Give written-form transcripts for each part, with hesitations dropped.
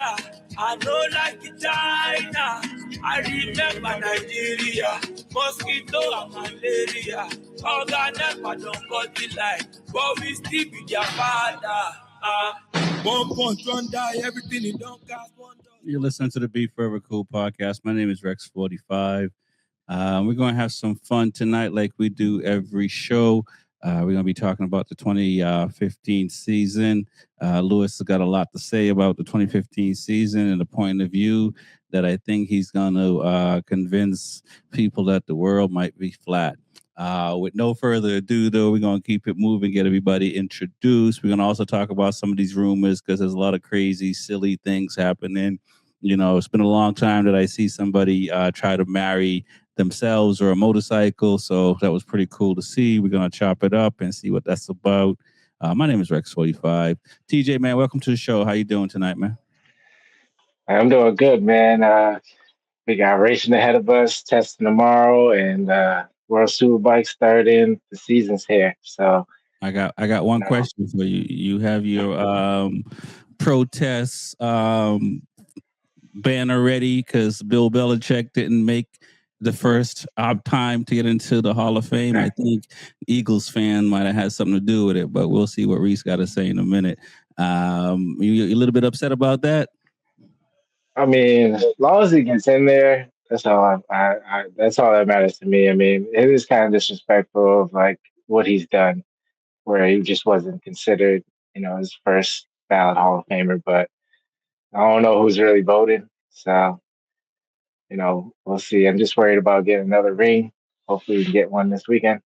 I know like China. I remember Nigeria. Mosquito and malaria. Organ never don't got the light. But we still be their father. One punch, one die, everything he don't cast one. You're listening to the Be Forever Cool podcast. My name is Rex Fortyfive. We're going to have some fun tonight like we do every show. We're going to be talking about the 2015 season. Lewis has got a lot to say about the 2015 season and the point of view that I think he's going to convince people that the world might be flat. With no further ado, though, we're going to keep it moving, get everybody introduced. We're going to also talk about some of these rumors because there's a lot of crazy, silly things happening. You know, it's been a long time that I see somebody try to marry themselves or a motorcycle, so that was pretty cool to see. We're gonna chop it up and see what that's about. My name is Rex 45. TJ, man, welcome to the show. How you doing tonight, man? I'm doing good, man. We got racing ahead of us, testing tomorrow, and World Superbike starting. The season's here, so I got one question for you. You have your protest banner ready because Bill Belichick didn't make the first time to get into the Hall of Fame. I think Eagles fan might have had something to do with it, but we'll see what Reese got to say in a minute. You a little bit upset about that? I mean, as long as he gets in there, that's all. That's all that matters to me. I mean, it is kind of disrespectful of like what he's done, where he just wasn't considered, his first ballot Hall of Famer. But I don't know who's really voting, so we'll see. I'm just worried about getting another ring. Hopefully, we can get one this weekend.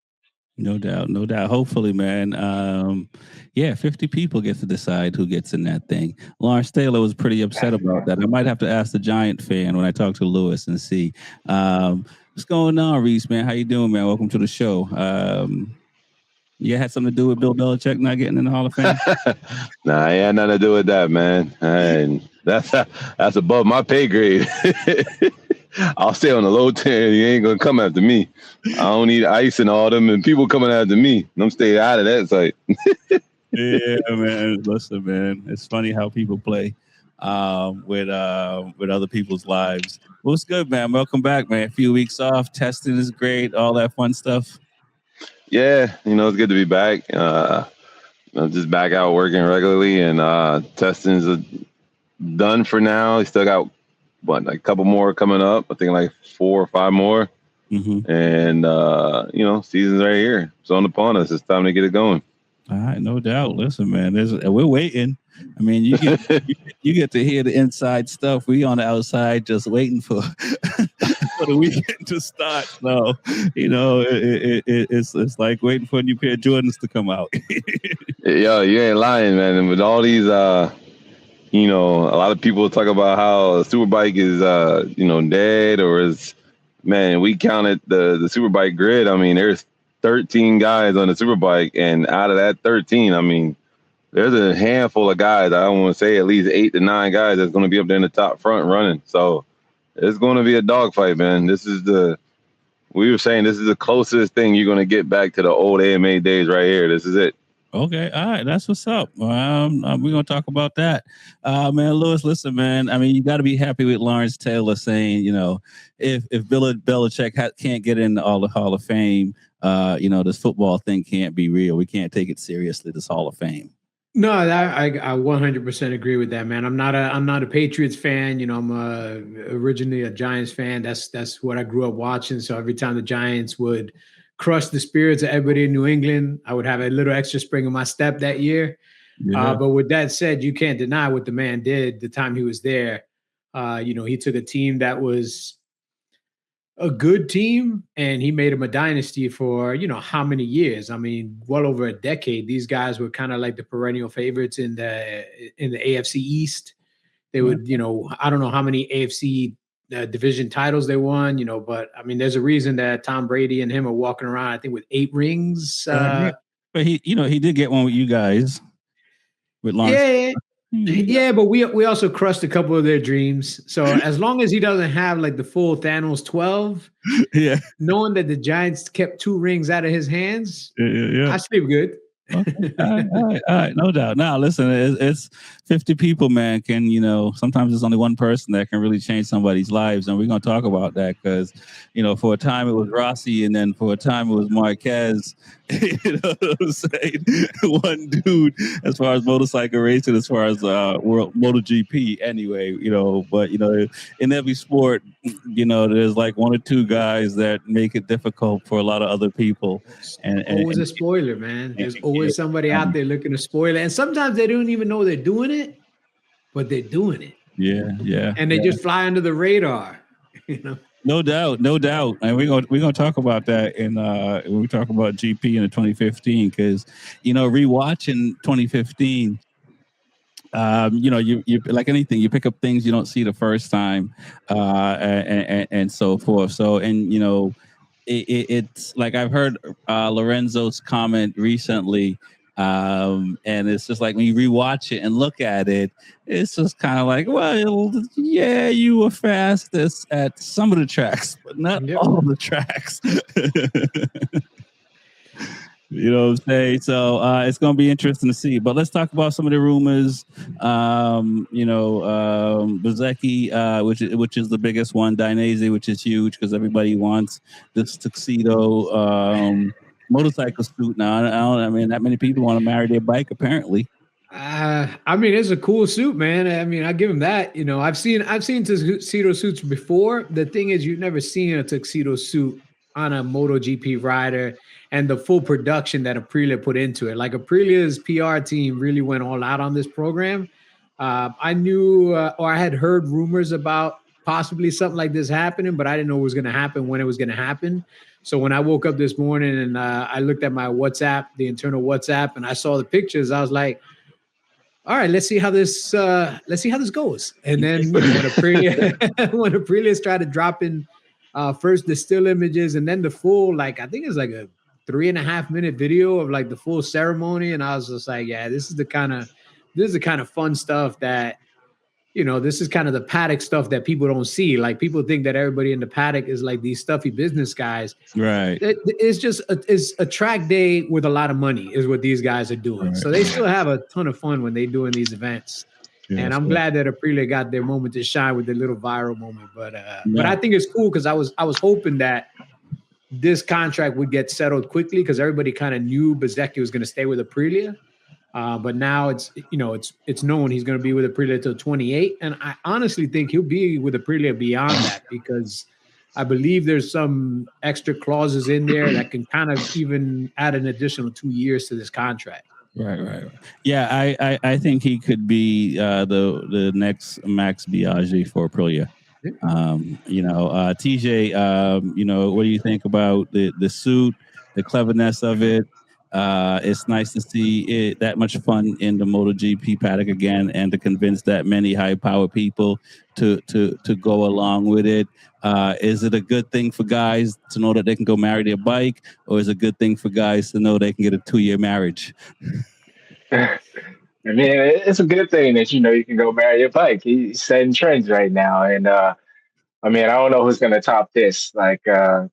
No doubt, no doubt. Hopefully, man. 50 people get to decide who gets in that thing. Lawrence Taylor was pretty upset about that. I might have to ask the Giant fan when I talk to Lewis and see. What's going on, Reese, man? How you doing, man? Welcome to the show. You had something to do with Bill Belichick not getting in the Hall of Fame? Nah, it had nothing to do with that, man. And that's above my pay grade. I'll stay on the low tier. You ain't gonna come after me. I don't need ice and all them and people coming after me. I'm staying out of that site. Yeah, man. Listen, man. It's funny how people play with other people's lives. What's good, man? Welcome back, man. A few weeks off. Testing is great. All that fun stuff. Yeah, it's good to be back. I'm just back out working regularly, and testing's done for now. We still got a couple more coming up. I think like 4 or 5 more. Mm-hmm. And season's right here. It's on upon us. It's time to get it going. All right, no doubt. Listen, man, we're waiting. I mean, you get to hear the inside stuff. We on the outside just waiting for for the weekend to start. So, it's like waiting for a new pair of Jordans to come out. Yo, you ain't lying, man. And with all these, a lot of people talk about how Superbike is, dead or is, man, we counted the Superbike grid. I mean, there's 13 guys on the Superbike, and out of that 13, I mean, there's a handful of guys. I want to say at least 8 to 9 guys that's going to be up there in the top front running. So it's going to be a dogfight, man. We were saying this is the closest thing you're going to get back to the old AMA days right here. This is it. Okay, all right, that's what's up. We're gonna talk about that, man. Lewis, listen, man. I mean, you got to be happy with Lawrence Taylor saying, if Bill Belichick can't get in all the Hall of Fame, this football thing can't be real. We can't take it seriously. This Hall of Fame. No, I 100% agree with that, man. I'm not a Patriots fan. I'm originally a Giants fan. That's what I grew up watching. So every time the Giants would crush the spirits of everybody in New England, I would have a little extra spring in my step that year. Yeah. But with that said, you can't deny what the man did the time he was there. He took a team that was a good team and he made them a dynasty for, how many years? I mean, well over a decade. These guys were kind of like the perennial favorites in the AFC East. They would, I don't know how many AFC division titles they won, but I mean, there's a reason that Tom Brady and him are walking around, I think, with 8 rings. But he did get one with you guys with Lawrence. Yeah, but we also crushed a couple of their dreams. So as long as he doesn't have like the full Thanos 12, knowing that the Giants kept 2 rings out of his hands, I sleep good. Okay. All right. No doubt. Now, listen, it's 50 people, man. Sometimes there's only one person that can really change somebody's lives. And we're going to talk about that because, for a time it was Rossi and then for a time it was Marquez. You know what I'm saying? One dude as far as motorcycle racing, as far as world MotoGP anyway, but, in every sport, there's like one or two guys that make it difficult for a lot of other people. And always a spoiler, man. There's always somebody out there looking to spoil it. And sometimes they don't even know they're doing it, but they're doing it. Yeah. And they just fly under the radar, No doubt. And we're gonna talk about that when we talk about GP in the 2015, because rewatching 2015, you like anything, you pick up things you don't see the first time, and so forth. So it's like I've heard Lorenzo's comment recently, and it's just like when you rewatch it and look at it, it's just kind of like, well, yeah, you were fastest at some of the tracks, but not all the tracks. You know what I'm saying? So it's going to be interesting to see. But let's talk about some of the rumors. Bezzecchi, which is the biggest one. Dainese, which is huge because everybody wants this tuxedo motorcycle suit now. I mean, that many people want to marry their bike, apparently. It's a cool suit, man. I mean, I give him that. I've seen tuxedo suits before. The thing is, you've never seen a tuxedo suit on a MotoGP rider and the full production that Aprilia put into it. Like Aprilia's PR team really went all out on this program. I knew, or I had heard rumors about possibly something like this happening, but I didn't know it was going to happen, when it was going to happen. So when I woke up this morning and I looked at my WhatsApp, the internal WhatsApp, and I saw the pictures, I was like, all right, let's see how this goes. And then when Aprilia started dropping first the still images and then the full, like I think it's like a 3.5-minute video of like the full ceremony, and I was just like, yeah, this is the kind of fun stuff that, this is kind of the paddock stuff that people don't see. Like people think that everybody in the paddock is like these stuffy business guys. Right. It's just it's a track day with a lot of money is what these guys are doing. Right. So they still have a ton of fun when they're doing these events. Yeah, and I'm glad that Aprilia got their moment to shine with the little viral moment. But I think it's cool because I was hoping that this contract would get settled quickly because everybody kind of knew Bezzecchi was going to stay with Aprilia. But now it's known he's going to be with Aprilia till 28. And I honestly think he'll be with Aprilia beyond that because I believe there's some extra clauses in there that can kind of even add an additional 2 years to this contract. Right. Yeah, I think he could be the next Max Biaggi for Aprilia. TJ, what do you think about the suit, the cleverness of it? It's nice to see it that much fun in the MotoGP paddock again, and to convince that many high-powered people to go along with it. Is it a good thing for guys to know that they can go marry their bike, or is it a good thing for guys to know they can get a 2-year marriage? I mean, it's a good thing that you can go marry your bike. He's setting trends right now, and I don't know who's going to top this. Like,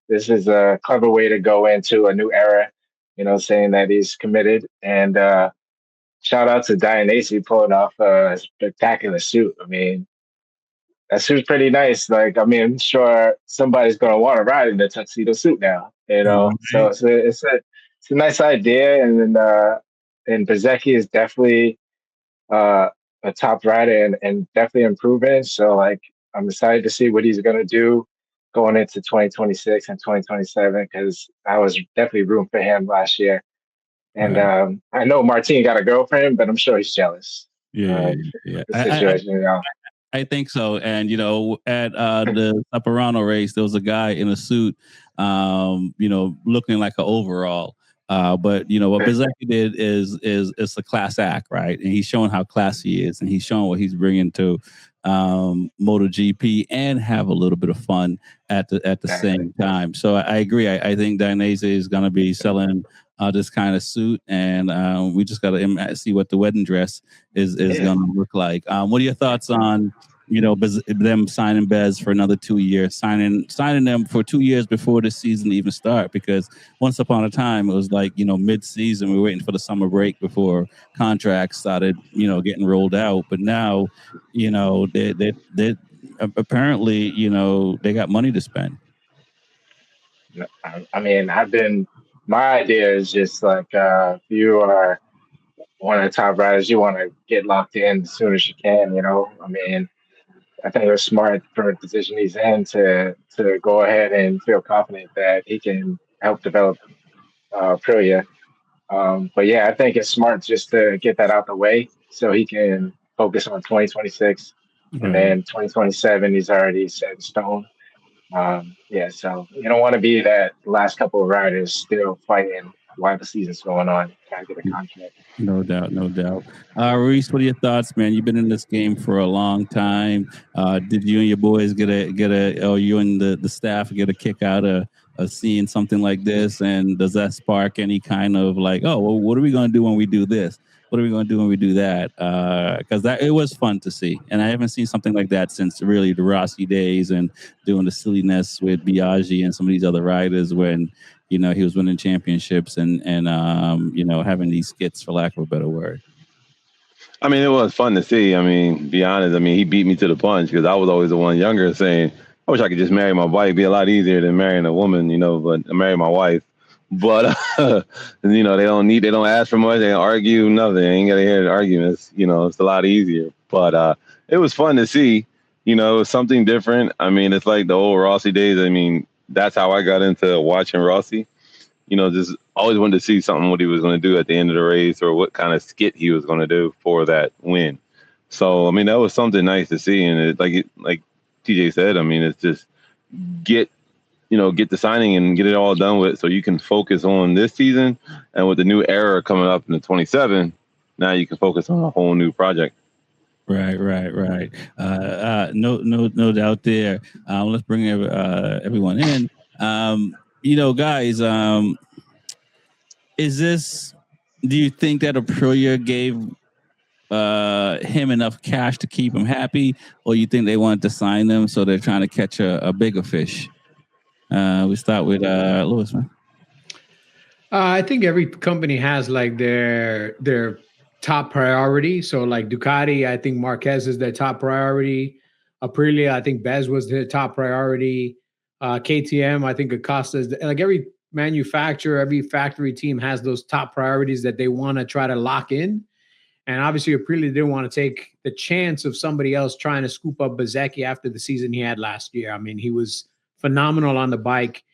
this is a clever way to go into a new era. Saying that he's committed, and shout out to Dainese pulling off a spectacular suit. I mean, that suit's pretty nice. Like, I'm sure somebody's going to want to ride in the tuxedo suit now. So it's a nice idea, and Bezzecchi is definitely a top rider and definitely improving. So, like, I'm excited to see what he's going to do going into 2026 and 2027, because I was definitely rooting for him last year. And I know Martin got a girlfriend, but I'm sure he's jealous. Yeah. I think so. And, at the Saparano race, there was a guy in a suit, looking like an overall. But what Bezzecchi did is a class act, right? And he's showing how classy he is, and he's showing what he's bringing to MotoGP, and have a little bit of fun at the same time. So I agree. I think Dainese is going to be selling this kind of suit, and we just got to see what the wedding dress is going to look like. What are your thoughts on them signing Bez for another 2 years, signing them for 2 years before the season even start. Because once upon a time, it was like, mid-season, we were waiting for the summer break before contracts started, getting rolled out. But now, they apparently, they got money to spend. I mean, my idea is just like, if you are one of the top riders, you want to get locked in as soon as you can, I mean, I think it was smart for the position he's in to go ahead and feel confident that he can help develop Aprilia. But yeah, I think it's smart just to get that out the way so he can focus on 2026, and then 2027 he's already set in stone. Yeah, so you don't want to be that last couple of riders still fighting while the season's going on, trying to get a contract. No doubt, no doubt. Reese, what are your thoughts, man? You've been in this game for a long time. Did you and your boys or you and the staff get a kick out of seeing something like this? And does that spark any kind of like, oh, well, what are we going to do when we do this? What are we going to do when we do that? Because it was fun to see, and I haven't seen something like that since really the Rossi days and doing the silliness with Biaggi and some of these other riders when he was winning championships and having these skits, for lack of a better word. I mean, it was fun to see. I mean, be honest. I mean, he beat me to the punch because I was always the one younger saying, I wish I could just marry my wife. It'd be a lot easier than marrying a woman, but I marry my wife. But, they don't ask for much. They don't argue, nothing. They ain't got to hear the arguments. It's a lot easier. But it was fun to see. It was something different. I mean, it's like the old Rossi days. I mean, that's how I got into watching Rossi. Just always wanted to see something what he was going to do at the end of the race or what kind of skit he was going to do for that win. So, I mean, that was something nice to see. And like TJ said, I mean, it's just get the signing and get it all done with so you can focus on this season. And with the new era coming up in the 27, now you can focus on a whole new project. Right. No doubt there. Let's bring everyone in. Guys, do you think that Aprilia gave him enough cash to keep him happy, or you think they wanted to sign them so they're trying to catch a bigger fish? We start with Lewis, man. I think every company has like their top priority. So like Ducati, I think Marquez is their top priority. Aprilia, I think Bez was their top priority. KTM, I think Acosta is like every manufacturer, every factory team has those top priorities that they want to try to lock in. And obviously Aprilia didn't want to take the chance of somebody else trying to scoop up Bezzecchi after the season he had last year. I mean, he was phenomenal on the bike.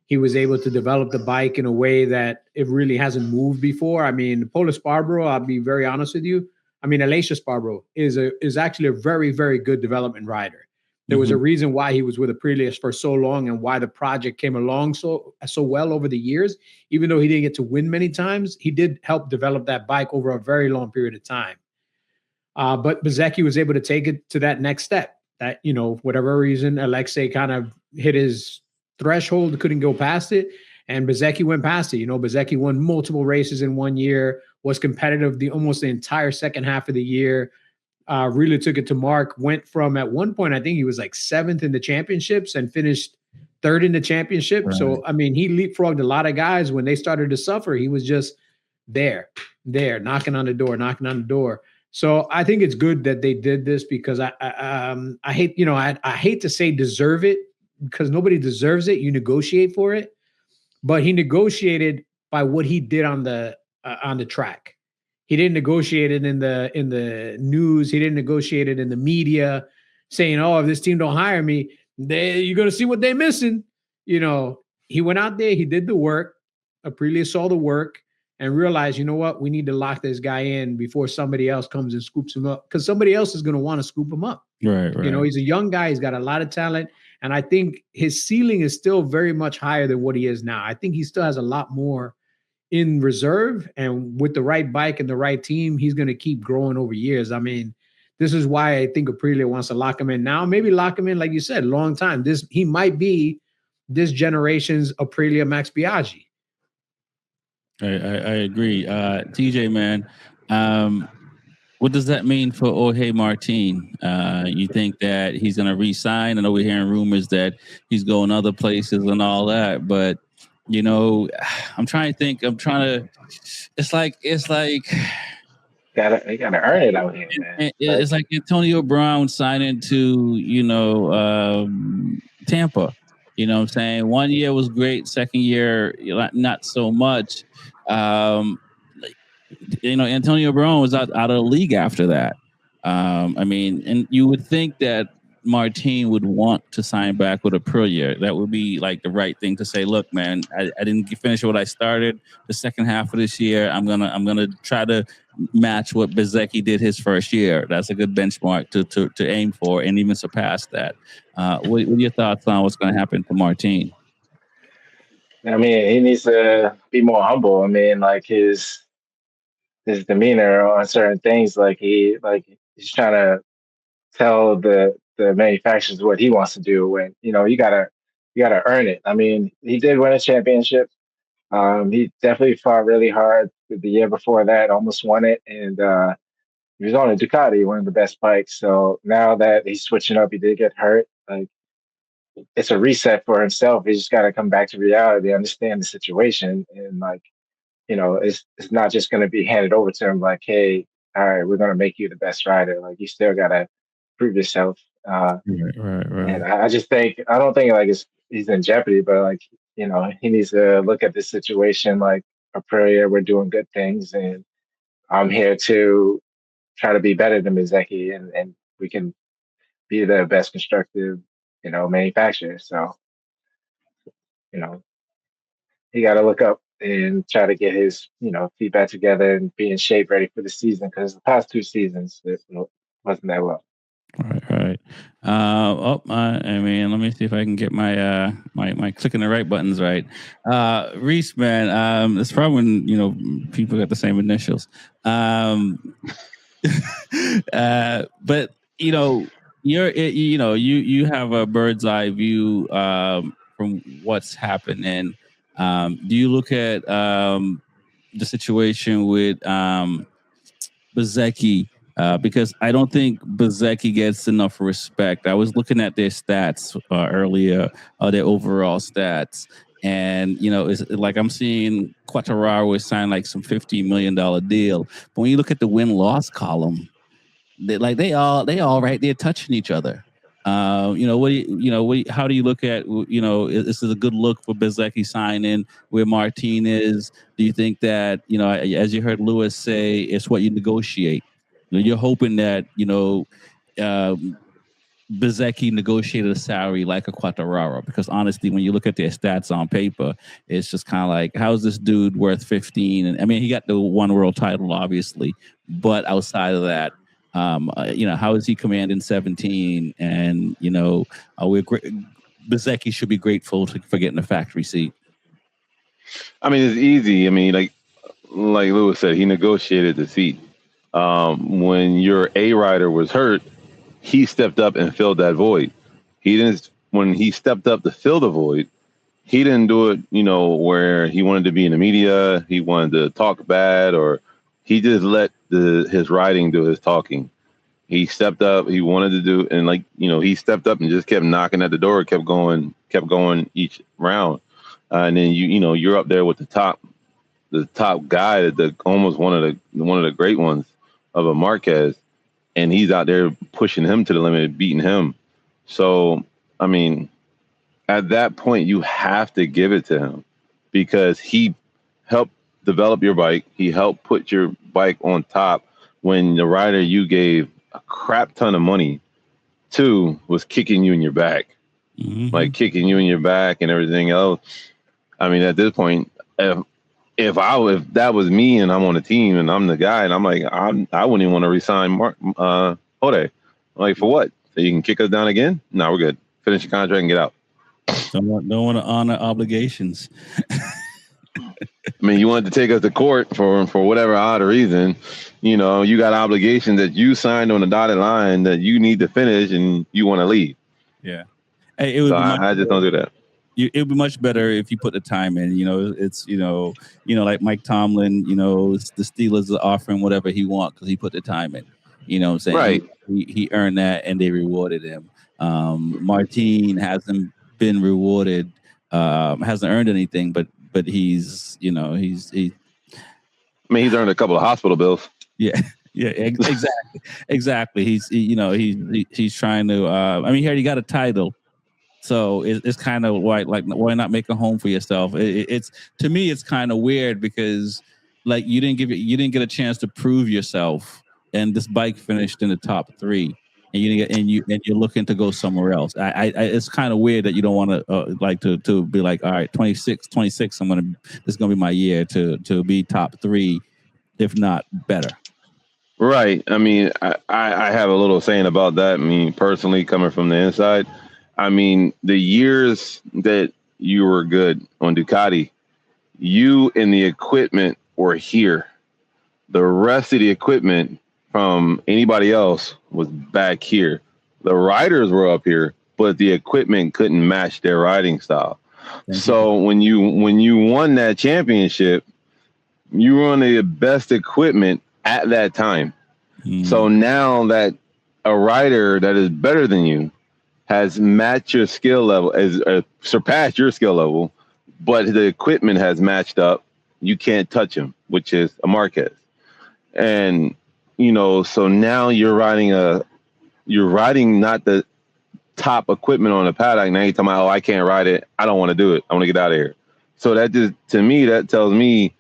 He was able to develop the bike in a way that it really hasn't moved before. I mean, Pol Espargaro, I'll be very honest with you. I mean, Aleix Espargaro is actually a very, very good development rider. There was a reason why he was with Aprilia for so long and why the project came along so well over the years. Even though he didn't get to win many times, he did help develop that bike over a very long period of time. But Bezzecchi was able to take it to that next step. That, whatever reason, Alexei kind of hit his threshold, couldn't go past it, and Bezzecchi went past it. Bezzecchi won multiple races in 1 year, was competitive almost the entire second half of the year, really took it to mark, went from, at one point, I think he was like 7th in the championships and finished 3rd in the championship. Right. So, I mean, he leapfrogged a lot of guys. When they started to suffer, he was just there, knocking on the door. So I think it's good that they did this because I hate, I hate to say deserve it, because nobody deserves it. You negotiate for it, but he negotiated by what he did on the track. He didn't negotiate it in the news. He didn't negotiate it in the media, saying, "Oh, if this team don't hire me, you're gonna see what they're missing." He went out there. He did the work. Aprilia saw the work and realized, you know what, we need to lock this guy in before somebody else comes and scoops him up, because somebody else is going to want to scoop him up. Right. He's a young guy. He's got a lot of talent. And I think his ceiling is still very much higher than what he is now. I think he still has a lot more in reserve. And with the right bike and the right team, he's going to keep growing over years. I mean, this is why I think Aprilia wants to lock him in now. Maybe lock him in, like you said, long time. He might be this generation's Aprilia Max Biaggi. I agree. TJ, man, What does that mean for Jorge Martin? You think that he's going to re-sign? I know we're hearing rumors that he's going other places and all that, but I'm trying to think. It's like You gotta earn it out here, man. it's like Antonio Brown signing to Tampa. You know what I'm saying? 1 year was great. Second year, not so much. Antonio Brown was out of the league after that. And you would think that Martin would want to sign back with a pro year. That would be like the right thing to say. Look, man, I didn't finish what I started the second half of this year. I'm gonna try to match what Bezzecchi did his first year. That's a good benchmark to aim for and even surpass that. What are your thoughts on what's going to happen to Martin? I mean, he needs to be more humble. I mean, like his demeanor on certain things, he's trying to tell the manufacturers what he wants to do. When you gotta earn it. I mean, he did win a championship. He definitely fought really hard the year before that, almost won it, and he was on a Ducati, one of the best bikes. So now that he's switching up, he did get hurt. Like, it's a reset for himself. He's just got to come back to reality, understand the situation, and it's not just going to be handed over to him like, hey, all right, we're going to make you the best rider. Like, you still got to prove yourself. Right. And I don't think like he's in jeopardy, but like, he needs to look at this situation like Aprilia, we're doing good things, and I'm here to try to be better than Mizeki, and we can be the best constructive, manufacturer. So, he got to look up and try to get his, feet back together and be in shape, ready for the season. Because the past 2 seasons, it wasn't that well. Right. Let me see if I can get my my clicking the right buttons right. Reese, man, it's probably when people got the same initials. But you have a bird's eye view from what's happening. Do you look at the situation with Bezzecchi? Because I don't think Bezzecchi gets enough respect. I was looking at their stats earlier, their overall stats, and it's like I'm seeing Quartararo is signed like some $50 million deal. But when you look at the win-loss column, they all right there touching each other. How do you look at this is a good look for Bezzecchi signing where Martin is? Do you think that as you heard Lewis say, it's what you negotiate? You're hoping that Bezzecchi negotiated a salary like a Quartararo, because honestly, when you look at their stats on paper, it's just kind of like, how's this dude worth 15? And I mean, he got the one world title, obviously, but outside of that, how is he commanding 17? And Bezzecchi should be grateful for getting a factory seat. I mean, it's easy. I mean, like Lewis said, he negotiated the seat. When your A rider was hurt, he stepped up and filled that void. When he stepped up to fill the void, he didn't do it, where he wanted to be in the media, he wanted to talk bad, or he just let his riding do his talking. He stepped up, he wanted to do, and he stepped up and just kept knocking at the door, kept going each round. And then you're up there with the top guy, almost one of the great ones of a Marquez, and he's out there pushing him to the limit, beating him. So, I mean, at that point, you have to give it to him, because he helped develop your bike. He helped put your bike on top when the rider you gave a crap ton of money to was kicking you in your back, kicking you in your back and everything else. I mean, at this point, if that was me and I'm on the team and I'm the guy and I'm like, I wouldn't even want to resign Ode. Like, for what? So you can kick us down again? No, we're good. Finish your contract and get out. Don't want to honor obligations. I mean, you wanted to take us to court for whatever odd reason. You got obligations that you signed on the dotted line that you need to finish, and you want to leave. Yeah. Hey, I just don't do that. It would be much better if you put the time in. It's like Mike Tomlin. The Steelers are offering whatever he wants because he put the time in. You know what I'm saying? Right. He earned that, and they rewarded him. Martin hasn't been rewarded, hasn't earned anything, but he's he I mean, he's earned a couple of hospital bills. yeah. Yeah, exactly. He's trying to. I mean, he already got a title, so it's kind of why not make a home for yourself? It's to me, it's kind of weird because like you didn't get a chance to prove yourself, and this bike finished in the top 3, and you didn't get, and you're looking to go somewhere else. It's kind of weird that you don't want to to be like, all right, 26. This is gonna be my year to be top 3, if not better. Right. I mean, I have a little saying about that. I mean, personally, coming from the inside, I mean, the years that you were good on Ducati, you and the equipment were here. The rest of the equipment from anybody else was back here. The riders were up here, but the equipment couldn't match their riding style. So when you won that championship, you were on the best equipment at that time. So now that a rider that is better than you has matched your skill level, has surpassed your skill level, but the equipment has matched up, you can't touch him, which is a Marquez. And, so now you're riding not the top equipment on the paddock. Now you're talking about, I can't ride it. I don't want to do it. I want to get out of here. So that just, to me, that tells me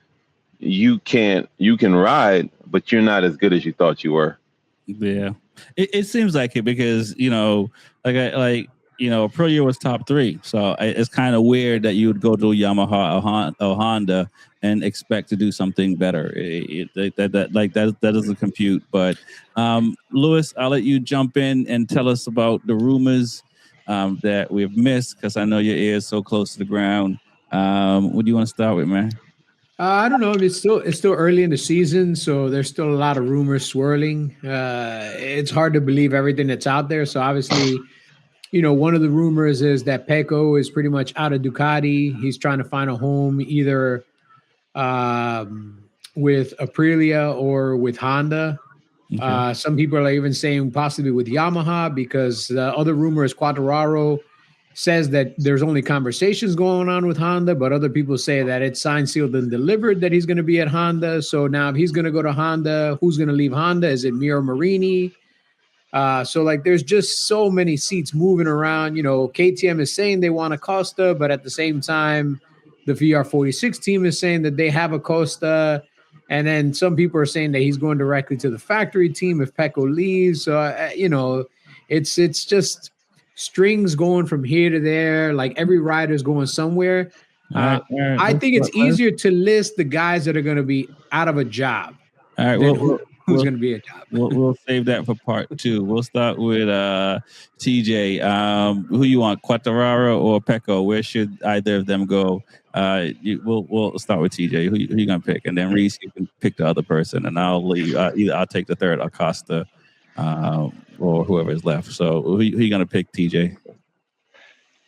you can ride, but you're not as good as you thought you were. Yeah, it seems like it because a Pro Year was top 3, so it's kind of weird that you would go to Yamaha or Honda and expect to do something better. That doesn't compute. But Lewis, I'll let you jump in and tell us about the rumors that we've missed because I know your ear is so close to the ground. What do you want to start with, man? I don't know. It's still early in the season, so there's still a lot of rumors swirling. It's hard to believe everything that's out there. So obviously, one of the rumors is that Pecco is pretty much out of Ducati. He's trying to find a home either with Aprilia or with Honda. Okay. Some people are even saying possibly with Yamaha because the other rumor is Quartararo says that there's only conversations going on with Honda, but other people say that it's signed, sealed, and delivered that he's going to be at Honda. So now if he's going to go to Honda, who's going to leave Honda? Is it Miro Marini? So there's just so many seats moving around. KTM is saying they want a Costa, but at the same time, the VR46 team is saying that they have a Costa. And then some people are saying that he's going directly to the factory team if Pecco leaves. So, it's just strings going from here to there. Like every rider's going somewhere. All right. I think it's easier to list the guys that are going to be out of a job. All right. Who's going to be a job? We'll save that for part 2. We'll start with TJ. Who you want, Quartararo or Pecco? Where should either of them go? We'll start with TJ. Who you gonna pick? And then Reese, you can pick the other person, and I'll leave. Either I'll take the third, Acosta, or whoever is left. So who you gonna pick, TJ?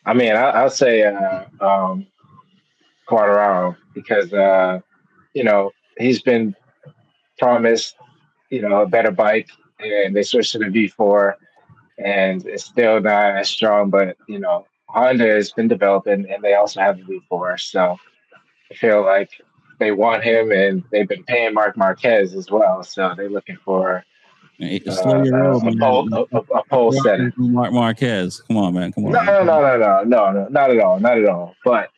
I mean, I'll say Quartararo because he's been promised a better bike, and they switched to the V4, and it's still not as strong. But Honda has been developing, and they also have the V4, so I feel like they want him, and they've been paying Marc Marquez as well, so they're looking for a pole setter. Marc Marquez, come on, man, come on. No, not at all. But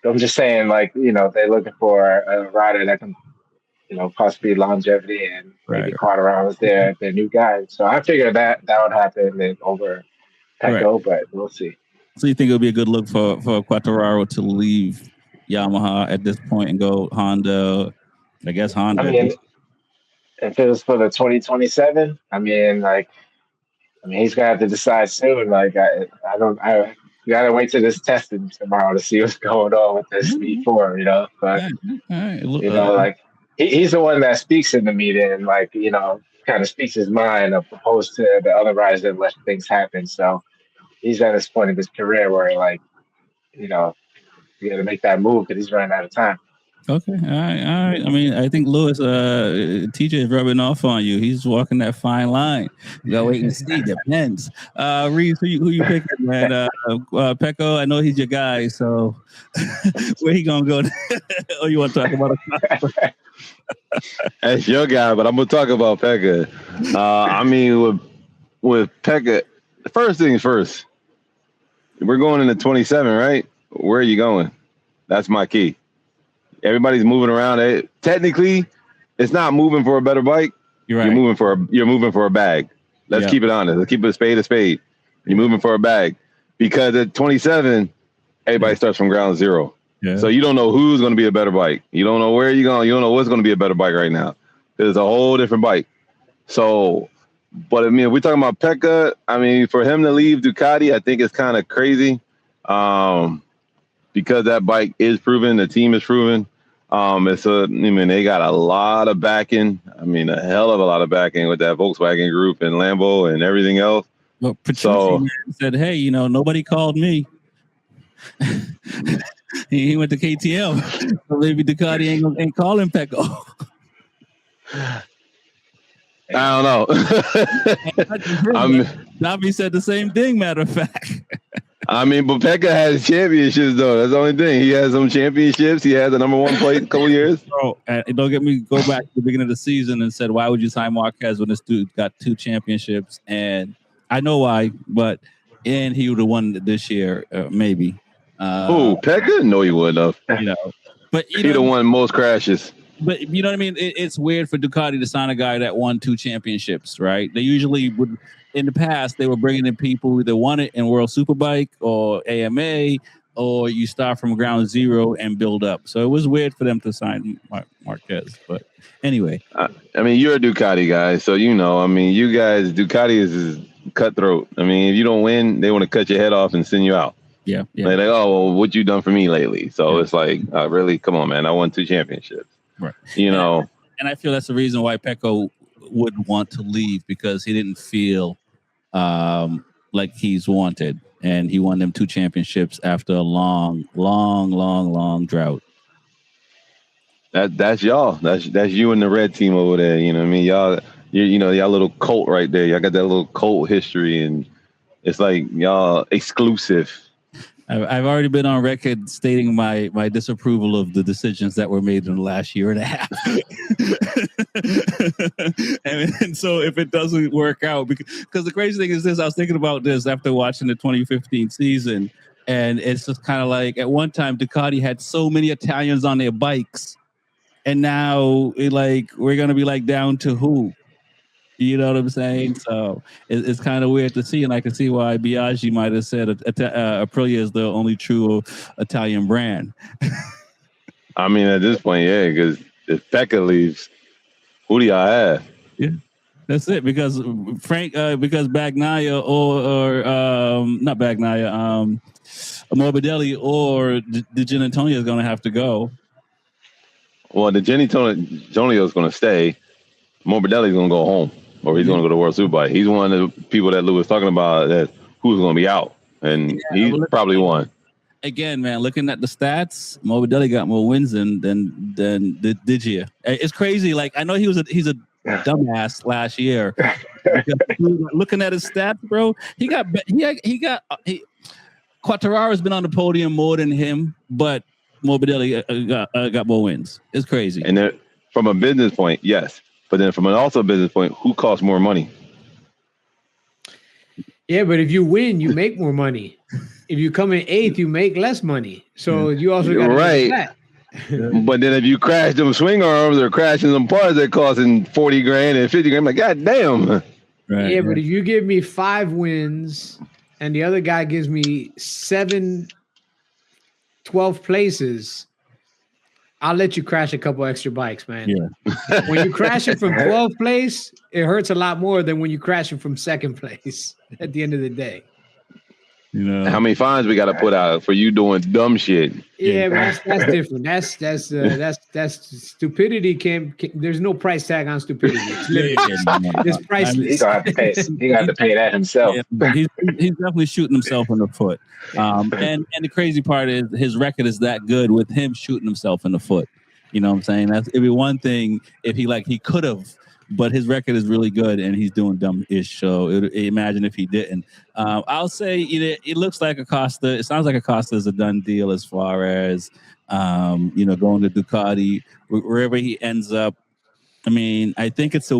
I'm just saying, they're looking for a rider that can, possibly longevity, and maybe Quartararo is their new guy. So I figured that would happen over Pecco, but we'll see. So you think it would be a good look for Quartararo to leave Yamaha at this point and go Honda? I guess Honda. I mean, if it was for the 2027, he's gonna have to decide soon. You gotta wait till this testing tomorrow to see what's going on with this V4. But he's the one that speaks in the meeting and kind of speaks his mind, opposed to the other riders that let things happen. So he's at this point in his career where you got to make that move because he's running out of time. Okay, all right. I mean, I think Lewis, TJ is rubbing off on you. He's walking that fine line. You gotta wait and see. Depends. Reese, who you picking, man? Pecco, I know he's your guy. So where he gonna go? Oh, you want to talk about it? That's your guy, but I'm gonna talk about Pekka. I mean, with Pekka, first things first. We're going into 27, right? Where are you going? That's my key. Everybody's moving around. Technically, it's not moving for a better bike. You're right. You're moving for a bag. Let's keep it honest. Let's keep it a spade. You're moving for a bag because at 27, everybody starts from ground zero. Yeah. So you don't know who's going to be a better bike. You don't know where you're going. You don't know what's going to be a better bike right now. It's a whole different bike. So, but I mean, if we're talking about Pekka, I mean, for him to leave Ducati, I think it's kind of crazy. Because that bike is proven, the team is proven. They got a lot of backing. I mean, a hell of a lot of backing with that Volkswagen group and Lambo and everything else. Well, Petrucci said, "Hey, nobody called me." he went to KTM, so maybe Ducati ain't calling Pecco. I don't know. Dobby said the same thing. Matter of fact. I mean, but Pekka has championships, though. That's the only thing. He has some championships. He had the number one place a couple years. Bro, don't get me go back to the beginning of the season and said, why would you sign Marquez when this dude got 2 championships? And I know why, but he would have won this year, maybe. Pekka? No, he wouldn't have. But he'd have won most crashes. But you know what I mean? It's weird for Ducati to sign a guy that won 2 championships, right? They usually would. In the past, they were bringing in people who either won it in World Superbike or AMA, or you start from ground zero and build up. So it was weird for them to sign Marquez. But anyway. I mean, you're a Ducati guy, so I mean, you guys, Ducati is cutthroat. I mean, if you don't win, they want to cut your head off and send you out. Yeah. They're like, oh, well, what you done for me lately? So it's like, really? Come on, man. I won 2 championships. Right. And I feel that's the reason why Pecco would want to leave, because he didn't feel like he's wanted, and he won them 2 championships after a long drought. That's y'all. That's you and the red team over there. You know what I mean? Y'all, y'all little cult right there. Y'all got that little cult history, and it's like y'all exclusive. I've already been on record stating my disapproval of the decisions that were made in the last year and a half. and so if it doesn't work out, because the crazy thing is this, I was thinking about this after watching the 2015 season, and it's just kind of like at one time Ducati had so many Italians on their bikes, and now we're going to be down to who? You know what I'm saying? So it's kind of weird to see, and I can see why Biaggi might have said Aprilia is the only true Italian brand. I mean, at this point, yeah, because if Pekka leaves, who do y'all have? Yeah, that's it. Because Bagnaia or not Bagnaia, Morbidelli or the Gin is going to have to go. Well, the Gin Antonio is going to stay. Morbidelli is going to go home. Or he's going to go to World Superbike. He's one of the people that Lou was talking about that who's going to be out, and he's probably one. Again, man, looking at the stats, Morbidelli got more wins than did you? It's crazy. I know he's a dumbass last year. Looking at his stats, bro, Quartararo's been on the podium more than him, but Morbidelli got more wins. It's crazy. And then from a business point, yes. But then from an also business point, who costs more money? Yeah, but if you win, you make more money. If you come in 8th, you make less money. So you also got to right. That. But then if you crash them swing arms or crashing some parts that costing $40,000 and $50,000, I'm like, God damn. Right. Yeah, but if you give me 5 wins and the other guy gives me 7, 12 places, I'll let you crash a couple extra bikes, man. Yeah. When you crash it from 12th place, it hurts a lot more than when you crash it from 2nd place at the end of the day. How many fines we got to put out for you doing dumb shit? Yeah, but that's different. That's stupidity. There's no price tag on stupidity. It's priceless. He got to pay that himself. Yeah, he's definitely shooting himself in the foot. And the crazy part is his record is that good with him shooting himself in the foot. You know what I'm saying? It'd be one thing if he could have, but his record is really good and he's doing dumb-ish. So imagine if he didn't. I'll say it looks like Acosta. It sounds like Acosta is a done deal as far as going to Ducati, wherever he ends up. I mean, I think it's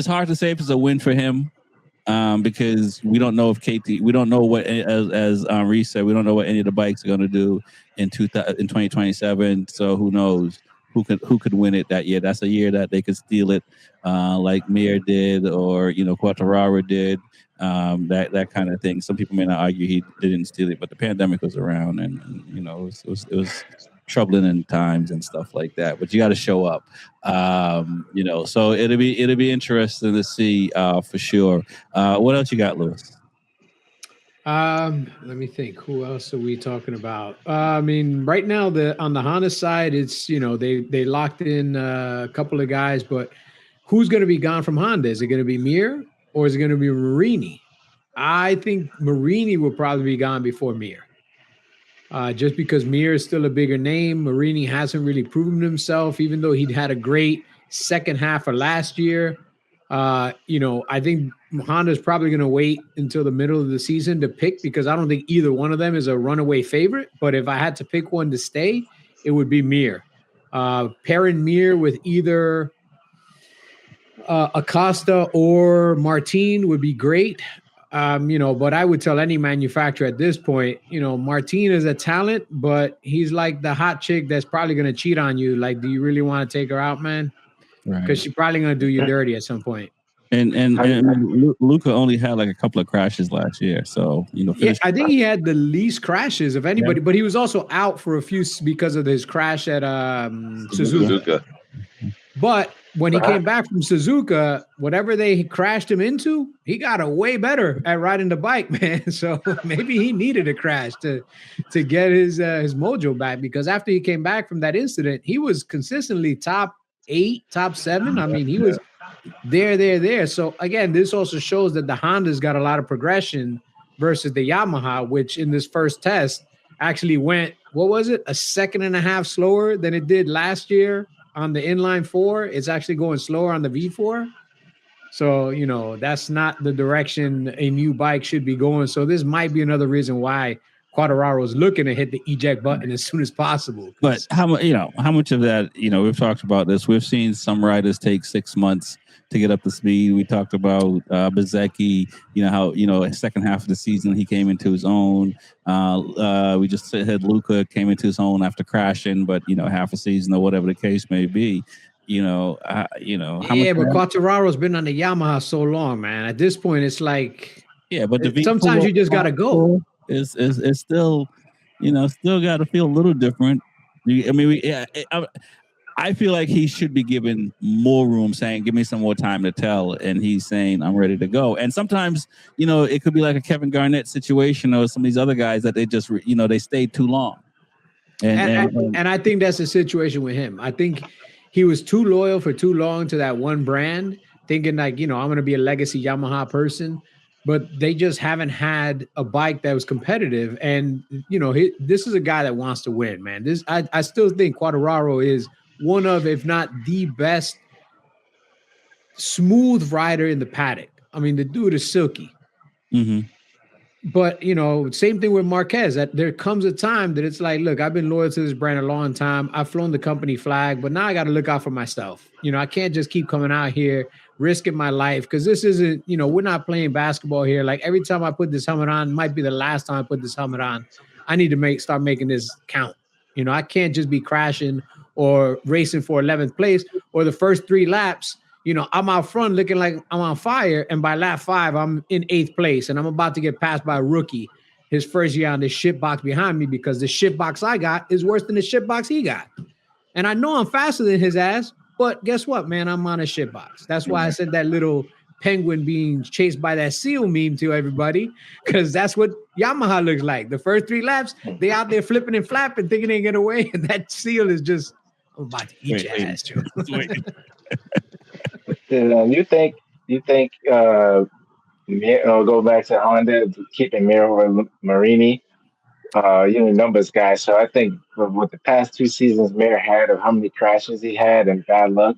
hard to say if it's a win for him. Because we don't know if we don't know what, as Henri said, we don't know what any of the bikes are going to do in 2027. So who knows who could win it that year? That's a year that they could steal it, like Mir did, or Quartararo did, that kind of thing. Some people may not argue he didn't steal it, but the pandemic was around, and it was troubling in times and stuff like that. But you got to show up, so it'll be interesting to see for sure. What else you got, Lewis? Let me think. Who else are we talking about? I mean, right now on the Honda side, it's they locked in a couple of guys, but who's going to be gone from Honda? Is it going to be Mir or is it going to be Marini? I think Marini will probably be gone before Mir. Just because Mir is still a bigger name. Marini hasn't really proven himself, even though he'd had a great second half of last year. I think Honda's probably going to wait until the middle of the season to pick, because I don't think either one of them is a runaway favorite. But if I had to pick one to stay, it would be Mir. Pairing Mir with either Acosta or Martin would be great. But I would tell any manufacturer at this point, Martin is a talent, but he's like the hot chick that's probably going to cheat on you. Like, do you really want to take her out, man? Because she's probably going to do you dirty at some point. And Luca only had like a couple of crashes last year, so I think he had the least crashes of anybody, but he was also out for a few because of his crash at Suzuka. But when he came back from Suzuka, whatever they crashed him into, he got a way better at riding the bike, man. So maybe he needed a crash to get his mojo back, because after he came back from that incident, he was consistently top 8, top 7. I mean, he was there. So again, this also shows that the Honda's got a lot of progression versus the Yamaha, which in this first test actually went, what was it, a second and a half slower than it did last year on the inline 4. It's actually going slower on the V4. So, that's not the direction a new bike should be going. So this might be another reason why Quartararo is looking to hit the eject button as soon as possible. But how much of that, we've talked about this. We've seen some riders take 6 months to get up to speed. We talked about Bezzecchi, how, second half of the season, he came into his own. We just had Luca came into his own after crashing, but, half a season or whatever the case may be. But Quartararo's been on the Yamaha so long, man. At this point, it's like, but sometimes you just got to go. It's still, still got to feel a little different. I feel like he should be given more room, saying, give me some more time to tell. And he's saying, I'm ready to go. And sometimes, it could be like a Kevin Garnett situation or some of these other guys that they just, they stayed too long. And I think that's the situation with him. I think he was too loyal for too long to that one brand, thinking like, I'm going to be a legacy Yamaha person. But they just haven't had a bike that was competitive. And, this is a guy that wants to win, man. I still think Quartararo is one of, if not the best smooth rider in the paddock. I mean, the dude is silky. Mm-hmm. But, same thing with Marquez. That there comes a time that it's like, look, I've been loyal to this brand a long time. I've flown the company flag, but now I got to look out for myself. I can't just keep coming out here risking my life, because this isn't, we're not playing basketball here. Like, every time I put this helmet on, might be the last time I put this helmet on. I need to start making this count. I can't just be crashing or racing for 11th place, or the first 3 laps, I'm out front looking like I'm on fire, and by lap 5, I'm in 8th place, and I'm about to get passed by a rookie his first year on this shit box behind me, because the shit box I got is worse than the shit box he got. And I know I'm faster than his ass, but guess what, man? I'm on a shit box. That's why I said that little penguin being chased by that seal meme to everybody, because that's what Yamaha looks like. The first 3 laps, they out there flipping and flapping, thinking they get away, and that seal is just, I'm about to eat your ass, Joe. You think go back to Honda, keeping Mir over Marini? numbers guy. So I think with the past 2 seasons Mayer had of how many crashes he had and bad luck,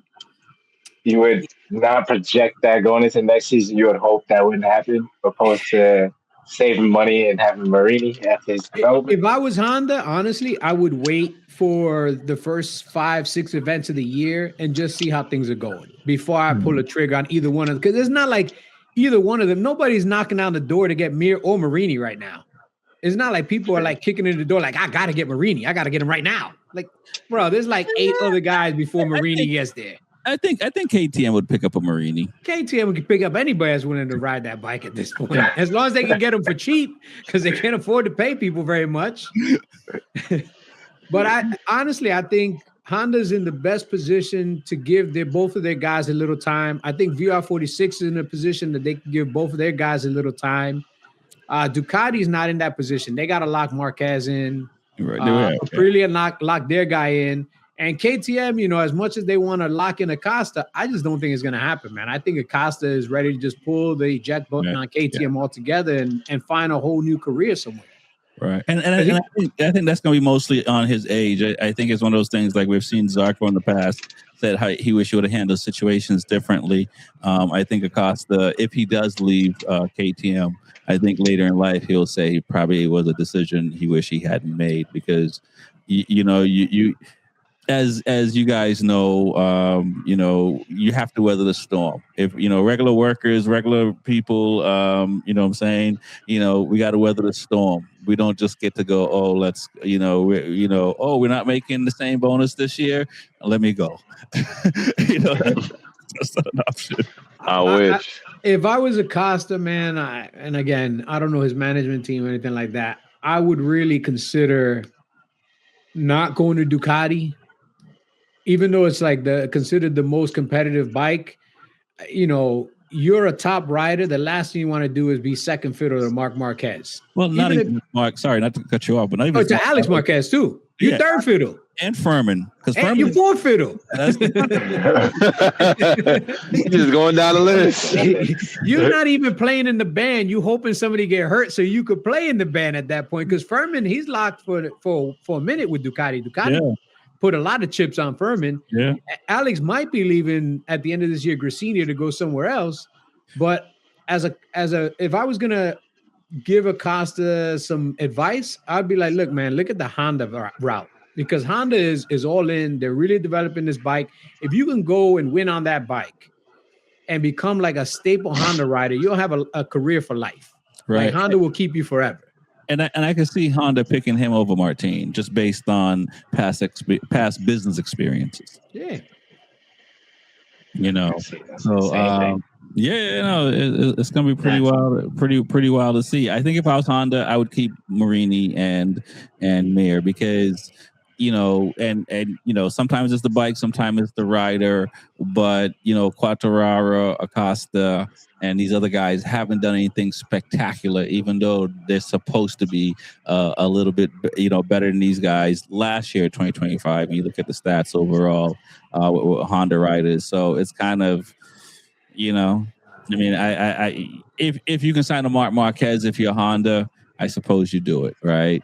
you would not project that going into next season. You would hope that wouldn't happen, opposed to saving money and having Marini after his development. If I was Honda, honestly, I would wait for the first 5-6 events of the year and just see how things are going before I pull a trigger on either one of them. Because it's not like either one of them. Nobody's knocking down the door to get Mir or Marini right now. It's not like people are like kicking in the door like, I got to get Marini. I got to get him right now. Like, bro, there's like 8 other guys before Marini gets there. I think KTM would pick up a Marini. KTM can pick up anybody that's willing to ride that bike at this point, as long as they can get them for cheap, because they can't afford to pay people very much. But I think Honda's in the best position to give both of their guys a little time. I think VR46 is in a position that they can give both of their guys a little time. Ducati's not in that position. They got to lock Marquez in. Aprilia lock their guy in. And KTM, as much as they want to lock in Acosta, I just don't think it's going to happen, man. I think Acosta is ready to just pull the eject button on KTM altogether and find a whole new career somewhere. Right. And I think that's going to be mostly on his age. I think it's one of those things like we've seen Zarco in the past said how he wish he would have handled situations differently. I think Acosta, if he does leave KTM, I think later in life he'll say he probably was a decision he wish he hadn't made because, you as you guys know, you have to weather the storm. If regular workers, regular people, what I'm saying, we got to weather the storm. We don't just get to go, we're not making the same bonus this year. Let me go. That's not an option. I wish. If I was Acosta, man, and again, I don't know his management team or anything like that, I would really consider not going to Ducati. Even though it's like considered the most competitive bike, you're a top rider. The last thing you want to do is be second fiddle to Marc Marquez. Well, not even Mark. Sorry, not to cut you off, but not even to Alex Marquez too. You're third fiddle and Furman because Furman you're fourth fiddle. He's just going down the list. You're not even playing in the band. You hoping somebody get hurt so you could play in the band at that point. Because Furman, he's locked for a minute with Ducati. Ducati put a lot of chips on Furman. Yeah, Alex might be leaving at the end of this year, Gracini, to go somewhere else. But if I was gonna give Acosta some advice, I'd be like, look, man, look at the Honda route because Honda is all in. They're really developing this bike. If you can go and win on that bike and become like a staple Honda rider, you'll have a career for life. Right, like Honda will keep you forever. And I can see Honda picking him over Martin just based on past business experiences. Yeah. It's gonna be pretty wild, pretty wild to see. I think if I was Honda, I would keep Marini and Mir because sometimes it's the bike, sometimes it's the rider, but Quartararo, Acosta, and these other guys haven't done anything spectacular, even though they're supposed to be a little bit better than these guys last year, 2025. When you look at the stats overall with Honda riders, so it's kind of if you can sign a Marc Marquez, if you're Honda, I suppose you do it, right?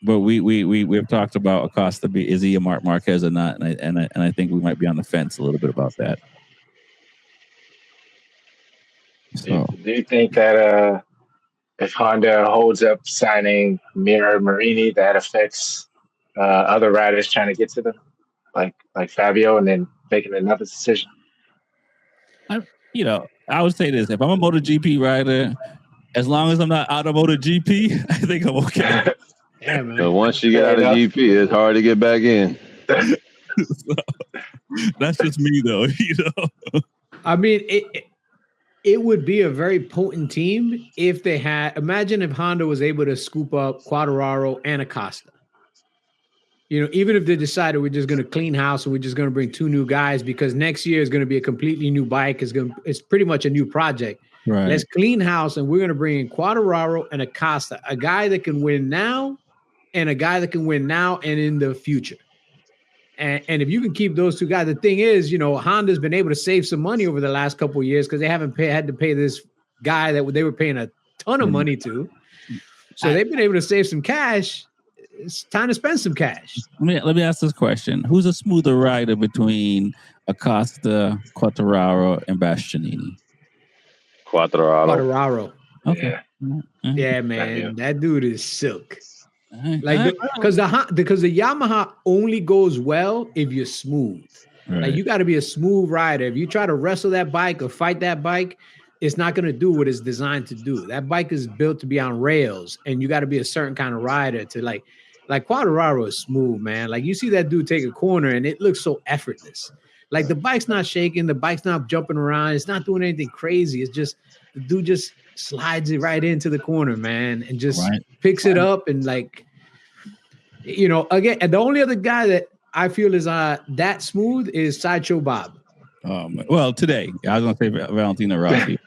But we've talked about Acosta. Is he a Marc Marquez or not? And I think we might be on the fence a little bit about that. So, do you think that if Honda holds up signing Mir Marini, that affects other riders trying to get to them, like Fabio, and then making another decision? I would say this: if I'm a MotoGP rider, as long as I'm not out of MotoGP, I think I'm okay. Yeah, man. But once you get out of GP, it's hard to get back in. So, that's just me, though. I mean, it would be a very potent team if they had. Imagine if Honda was able to scoop up Quartararo and Acosta. Even if they decided we're just going to clean house and we're just going to bring 2 new guys because next year is going to be a completely new bike. It's pretty much a new project. Right. Let's clean house and we're going to bring in Quartararo and Acosta, a guy that can win now and a guy that can win now and in the future. And if you can keep those 2 guys, the thing is, Honda's been able to save some money over the last couple of years because they haven't had to pay this guy that they were paying a ton of money to. So they've been able to save some cash. It's time to spend some cash. Let me ask this question: who's a smoother rider between Acosta, Quartararo, and Bastianini? Quattraro. Okay. Yeah, man, that dude is silk. Like because the Yamaha only goes well if you're smooth. Right. Like you got to be a smooth rider. If you try to wrestle that bike or fight that bike, it's not going to do what it's designed to do. That bike is built to be on rails, and you got to be a certain kind of rider to like Quartararo is smooth, man. Like you see that dude take a corner and it looks so effortless. Like the bike's not shaking, the bike's not jumping around, it's not doing anything crazy. It's just the dude just slides it right into the corner, man, and just picks it up and like, you know, again, and the only other guy that I feel is that smooth is Sideshow Bob. Well, today I was gonna say Valentino Rossi.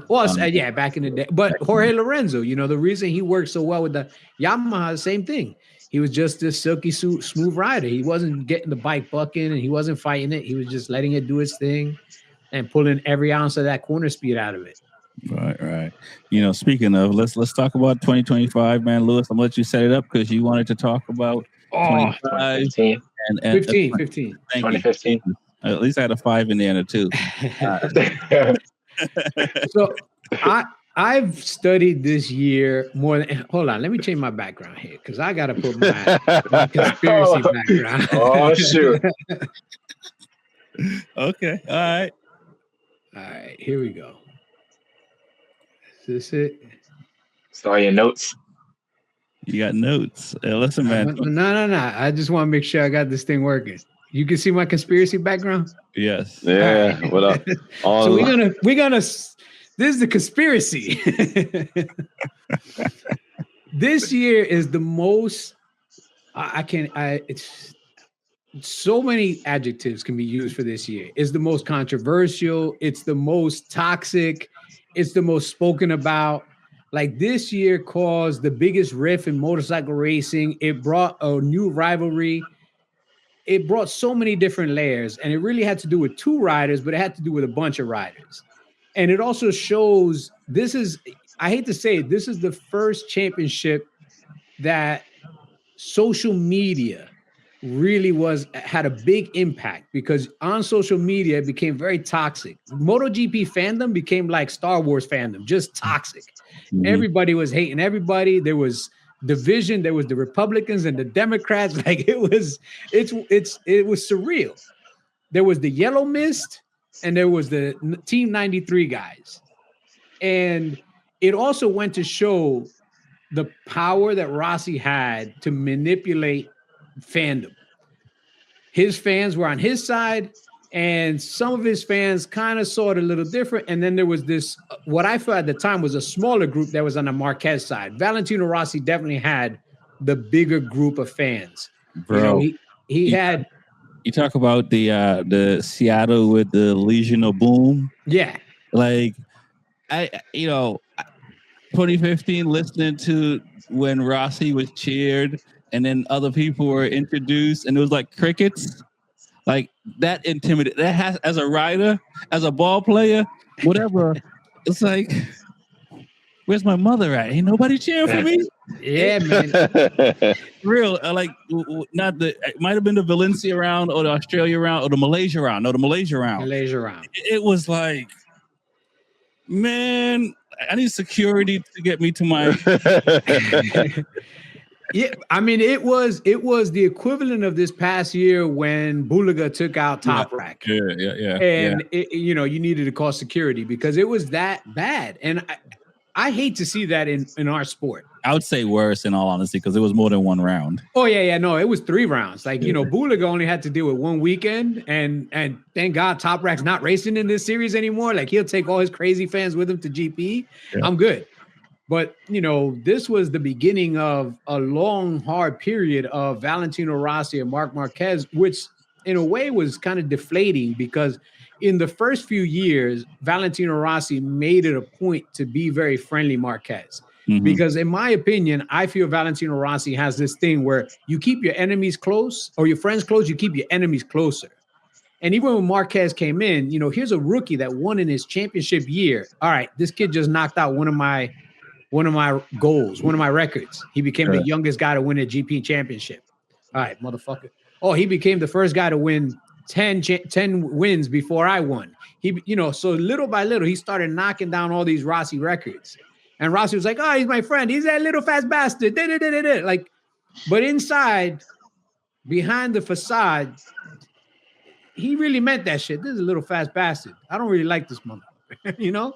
Well, yeah, back in the day, but Jorge Lorenzo, you know, the reason he worked so well with the Yamaha, same thing. He was just this silky smooth rider. He wasn't getting the bike bucking and he wasn't fighting it. He was just letting it do its thing and pulling every ounce of that corner speed out of it. Right. You know, speaking of, let's talk about 2025, man. Lewis, I'm gonna let you set it up because you wanted to talk about 2015. and 15. 2015. At least I had a 5 in there and a 2. So I've studied this year more than. Hold on, let me change my background here because I got to put my conspiracy background. Oh shoot! Okay, all right, here we go. Is this it? It's all your notes. You got notes. Listen, man. No. I just want to make sure I got this thing working. You can see my conspiracy background? Yes. Yeah. Right. What up? So we're gonna this is the conspiracy. This year is the most it's so many adjectives can be used for this year. It's the most controversial, it's the most toxic, it's the most spoken about. Like this year caused the biggest rift in motorcycle racing. It brought a new rivalry. It brought so many different layers, and it really had to do with 2 riders, but it had to do with a bunch of riders. And it also shows I hate to say it, this is the first championship that social media really had a big impact, because on social media it became very toxic. MotoGP fandom became like Star Wars fandom, just toxic. Mm-hmm. Everybody was hating everybody. There was division. There was the Republicans and the Democrats. Like it was surreal. There was the Yellow Mist and there was the Team 93 guys. And it also went to show the power that Rossi had to manipulate fandom. His fans were on his side, and some of his fans kind of saw it a little different. And then there was this, what I felt at the time was a smaller group that was on the Marquez side. Valentino Rossi definitely had the bigger group of fans. Bro, you know, he had. You talk about the Seattle with the Legion of Boom. Yeah. Like, 2015, listening to when Rossi was cheered and then other people were introduced and it was like crickets. Like that intimidated. That has, as a rider, as a ball player, whatever. It's like, where's my mother at? Ain't nobody cheering for me. Yeah, man. Real, like not the. It might have been the Valencia round or the Australia round or the Malaysia round. No, the Malaysia round. It was like, man, I need security to get me to my. Yeah, I mean, it was the equivalent of this past year when Bulaga took out Top Rack. Yeah. And you needed to call security because it was that bad. And I hate to see that in our sport. I would say worse, in all honesty, because it was more than one round. Oh yeah, no, it was 3 rounds. Like Bulaga only had to deal with one weekend, and thank God Top Rack's not racing in this series anymore. Like he'll take all his crazy fans with him to GP. Yeah. I'm good. But, this was the beginning of a long, hard period of Valentino Rossi and Marc Marquez, which in a way was kind of deflating because in the first few years, Valentino Rossi made it a point to be very friendly Marquez. Mm-hmm. Because in my opinion, I feel Valentino Rossi has this thing where you keep your enemies close or your friends close, you keep your enemies closer. And even when Marquez came in, here's a rookie that won in his championship year. All right, this kid just knocked out one of my one of my goals, one of my records. He became the youngest guy to win a GP championship. All right, motherfucker. Oh, he became the first guy to win 10 wins before I won. He, so little by little, he started knocking down all these Rossi records. And Rossi was like, oh, he's my friend. He's that little fast bastard. Like, but inside, behind the facade, he really meant that shit. This is a little fast bastard. I don't really like this motherfucker,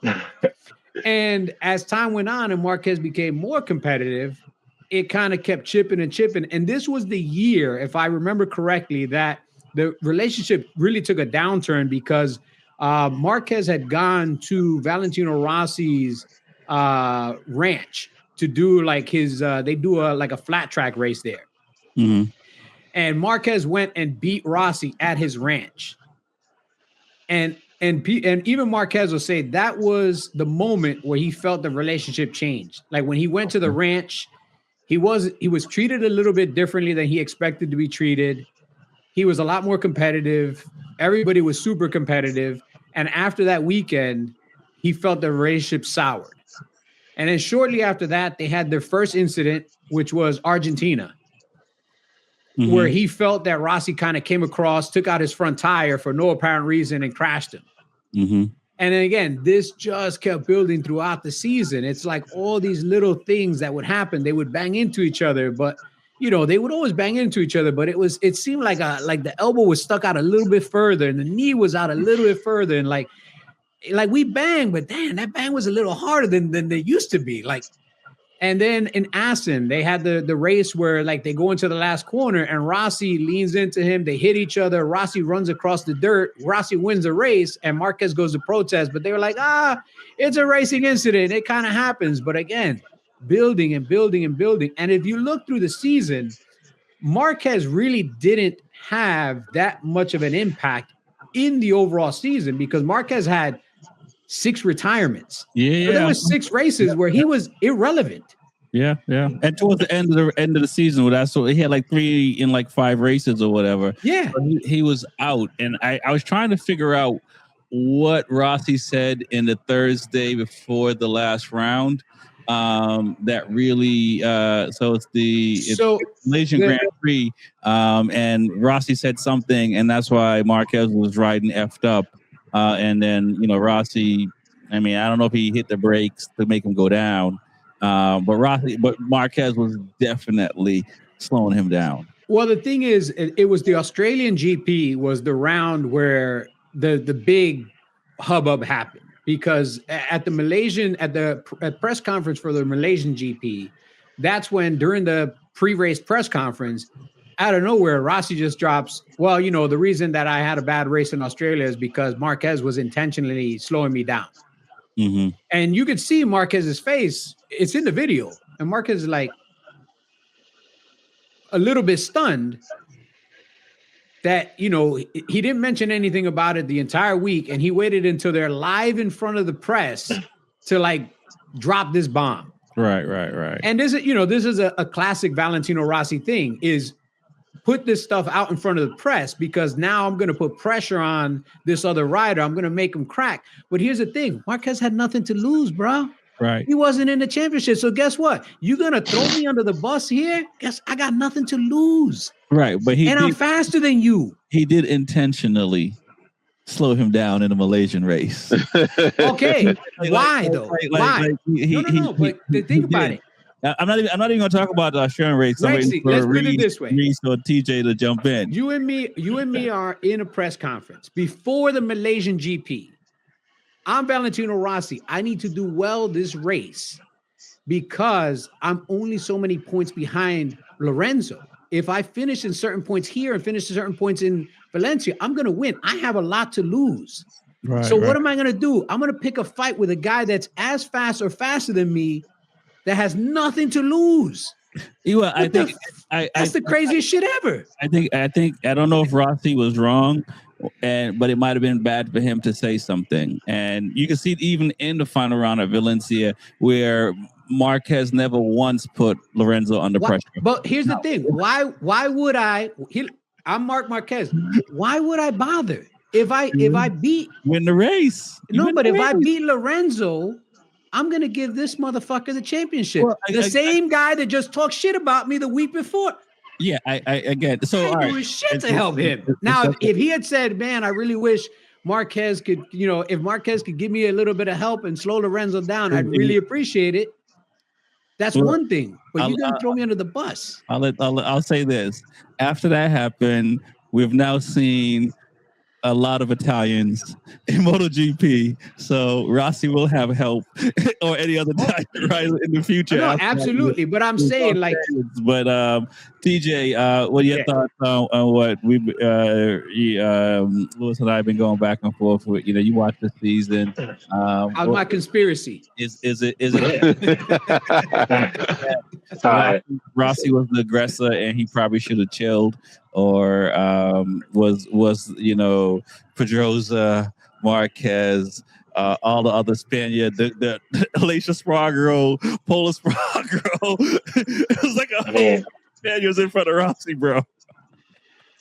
And as time went on and Marquez became more competitive, it kind of kept chipping and chipping. And this was the year, if I remember correctly, that the relationship really took a downturn because Marquez had gone to Valentino Rossi's ranch to do like his, they do a flat track race there. Mm-hmm. And Marquez went and beat Rossi at his ranch. And even Marquez will say that was the moment where he felt the relationship changed. Like when he went to the ranch, he was treated a little bit differently than he expected to be treated. He was a lot more competitive. Everybody was super competitive. And after that weekend, he felt the relationship soured. And then shortly after that, they had their first incident, which was Argentina, where he felt that Rossi kind of came across, took out his front tire for no apparent reason and crashed him. Mm-hmm. And then again, this just kept building throughout the season. It's like all these little things that would happen. They would bang into each other, but they would always bang into each other. But it seemed like the elbow was stuck out a little bit further, and the knee was out a little bit further, and like we banged, but damn, that bang was a little harder than they used to be. Like, and then in Assen, they had the race where like they go into the last corner and Rossi leans into him. They hit each other. Rossi runs across the dirt. Rossi wins the race and Marquez goes to protest. But they were like, it's a racing incident. It kind of happens. But again, building and building and building. And if you look through the season, Marquez really didn't have that much of an impact in the overall season because Marquez had 6 retirements. Yeah, so there was 6 races where he was irrelevant. Yeah. And towards the end of the season, he had like 3 in like 5 races or whatever. Yeah, so he was out, and I was trying to figure out what Rossi said in the Thursday before the last round. That really so it's the Malaysian Grand Prix, and Rossi said something, and that's why Marquez was riding effed up. And then, Rossi, I mean, I don't know if he hit the brakes to make him go down, but Marquez was definitely slowing him down. Well, the thing is, it was the Australian GP was the round where the big hubbub happened because at the press conference for the Malaysian GP, that's when during the pre-race press conference, out of nowhere, Rossi just drops, well, the reason that I had a bad race in Australia is because Marquez was intentionally slowing me down. Mm-hmm. And you could see Marquez's face. It's in the video. And Marquez is like a little bit stunned that, he didn't mention anything about it the entire week. And he waited until they're live in front of the press to like drop this bomb. Right. And this is a classic Valentino Rossi thing is put this stuff out in front of the press because now I'm going to put pressure on this other rider. I'm going to make him crack. But here's the thing. Marquez had nothing to lose, bro. Right. He wasn't in the championship. So guess what? You're going to throw me under the bus here? Guess I got nothing to lose. Right. But I'm faster than you. He did intentionally slow him down in a Malaysian race. Okay. Why though? Why? No. But think about it. I'm not even going to talk about the Australian race. Rexy, let's put it this way. Reese or TJ to jump in. You and me are in a press conference before the Malaysian GP. I'm Valentino Rossi. I need to do well this race because I'm only so many points behind Lorenzo. If I finish in certain points here and finish in certain points in Valencia, I'm going to win. I have a lot to lose. Right, so what am I going to do? I'm going to pick a fight with a guy that's as fast or faster than me that has nothing to lose. I think that's the craziest shit ever. I don't know if Rossi was wrong, but it might have been bad for him to say something. And you can see even in the final round of Valencia where Marquez never once put Lorenzo under pressure. But here's the thing. Why would I? I'm Marc Marquez. Why would I bother? If I win the race. If I beat Lorenzo, I'm going to give this motherfucker the championship. Well, the same guy that just talked shit about me the week before. Yeah, I again. So I all ain't right, doing shit to help him. Now, if he had said, "Man, I really wish Marquez could," if Marquez could give me a little bit of help and slow Lorenzo down, I'd really appreciate it. That's one thing. But you're gonna throw me under the bus. I'll say this. After that happened, we've now seen a lot of Italians in MotoGP, so Rossi will have help or any other rider in the future. No, absolutely. But I'm saying, like, but TJ, what are your thoughts on what Lewis and I have been going back and forth with? You watch the season. How's my conspiracy? Is it? Rossi was the aggressor, and he probably should have chilled, or was Pedrosa, Marquez, all the other Spaniard, the Alicia Spargaro, Pola Spargaro. It was like a Spaniards in front of Rossi, bro.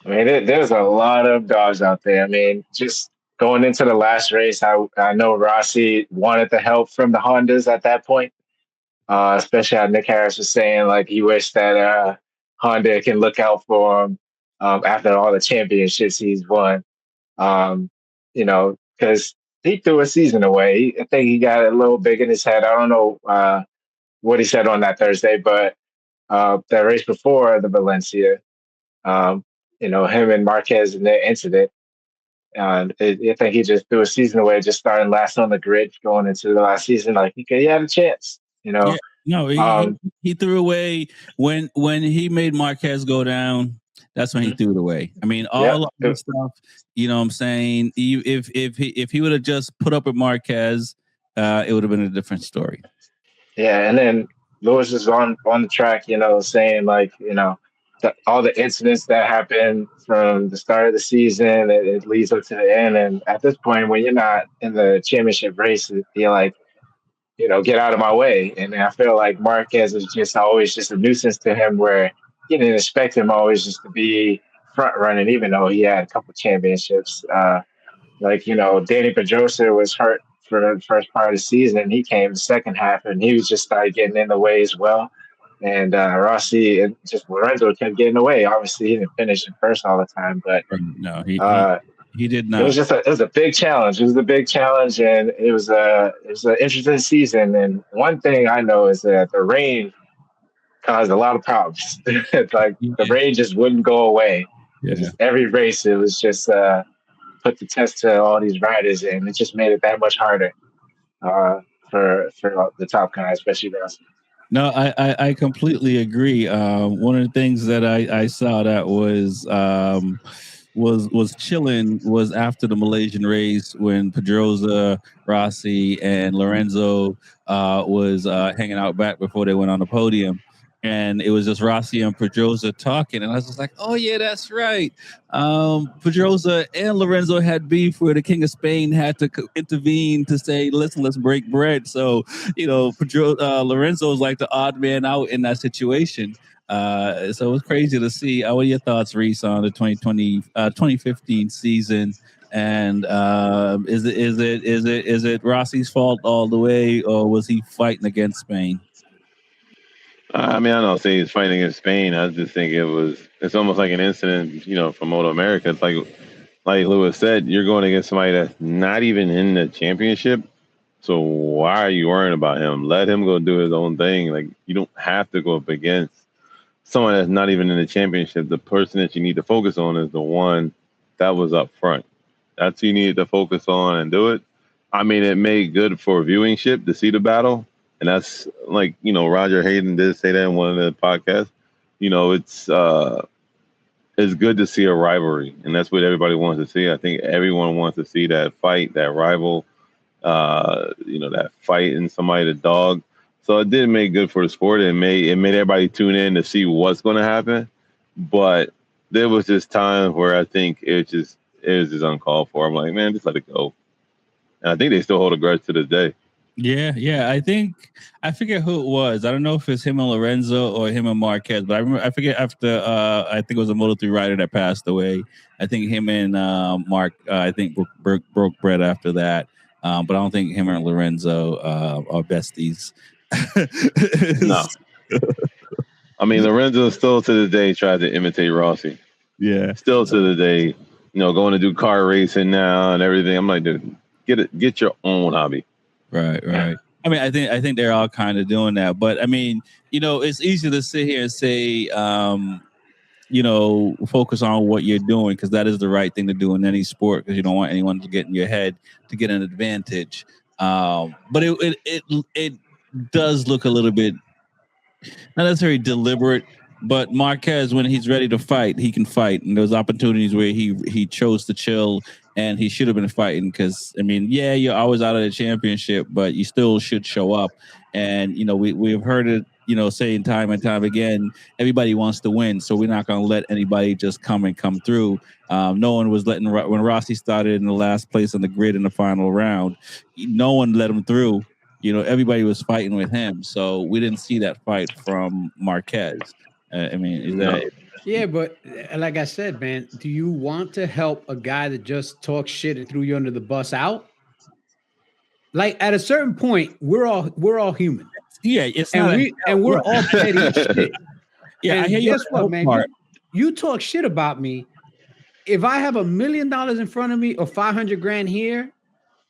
I mean, there's a lot of dogs out there. I mean, just going into the last race, I know Rossi wanted the help from the Hondas at that point. Especially how Nick Harris was saying, like, he wished that Honda can look out for him after all the championships he's won. Because he threw a season away. I think he got a little big in his head. I don't know what he said on that Thursday, but that race before the Valencia, him and Marquez in their incident, I think he just threw a season away, just starting last on the grid going into the last season. Like, he had a chance. Yeah, no, he threw away when he made Marquez go down. That's when he threw it away. I mean, all of the stuff. You know what I'm saying? If he would have just put up with Marquez, it would have been a different story. Yeah, and then Lewis is on the track, saying, like, all the incidents that happen from the start of the season, it leads up to the end. And at this point, when you're not in the championship race, you're like, get out of my way. And I feel like Marquez is just always just a nuisance to him, where you didn't expect him always just to be front running, even though he had a couple championships. Danny Pedrosa was hurt for the first part of the season. He came the second half, and he was just started getting in the way as well. And Rossi and just Lorenzo kept getting away. Obviously, he didn't finish in first all the time, but no, he did not. It was a big challenge. It was a big challenge, and it was an interesting season. And one thing I know is that the rain caused a lot of problems. The rain just wouldn't go away. Yeah. Every race, it was just put the test to all these riders, and it just made it that much harder for the top guys, especially Rossi. No, I completely agree. One of the things that I saw that was chilling was after the Malaysian race when Pedrosa, Rossi, and Lorenzo was hanging out back before they went on the podium. And it was just Rossi and Pedrosa talking. And I was just like, oh, yeah, that's right. Pedrosa and Lorenzo had beef where the King of Spain had to intervene to say, listen, let's break bread. So, Lorenzo was like the odd man out in that situation. So it was crazy to see. What are your thoughts, Reese, on the 2015 season? And is it Rossi's fault all the way, or was he fighting against Spain? I mean, I don't say he's fighting against Spain. I just think it's almost like an incident, from Moto America. It's like Lewis said, you're going against somebody that's not even in the championship. So why are you worrying about him? Let him go do his own thing. Like, you don't have to go up against someone that's not even in the championship. The person that you need to focus on is the one that was up front. That's who you need to focus on and do it. I mean, it made good for viewingship to see the battle. And that's like, Roger Hayden did say that in one of the podcasts. It's good to see a rivalry, and that's what everybody wants to see. I think everyone wants to see that fight, that rival, that fight in somebody to dog. So it did make good for the sport. It made everybody tune in to see what's going to happen. But there was just times where I think it was just uncalled for. I'm like, man, just let it go. And I think they still hold a grudge to this day. Yeah. I forget who it was. I don't know if it's him and Lorenzo or him and Marquez, but I forget after I think it was a Moto3 rider that passed away. I think him and Mark I think broke bread after that. But I don't think him and Lorenzo are besties. No. I mean, Lorenzo still to this day tries to imitate Rossi. Yeah. Still to the day, going to do car racing now and everything. I'm like, dude, get your own hobby. Right. I mean, I think they're all kind of doing that. But I mean, it's easy to sit here and say, focus on what you're doing, because that is the right thing to do in any sport, because you don't want anyone to get in your head to get an advantage. But it does look a little bit not necessarily deliberate, but Marquez, when he's ready to fight, he can fight. And there's opportunities where he chose to chill, and he should have been fighting, because, I mean, yeah, you're always out of the championship, but you still should show up. And, we've heard it, saying time and time again, everybody wants to win, so we're not going to let anybody just come through. No one was letting, when Rossi started in the last place on the grid in the final round, no one let him through. Everybody was fighting with him, so we didn't see that fight from Marquez. I mean, is that... Yeah, but like I said, man, do you want to help a guy that just talks shit and threw you under the bus out? Like, at a certain point, we're all human. Yeah, we're all petty as shit. Yeah, and I hear guess what, man? You talk shit about me. If I have $1 million in front of me or 500 grand here,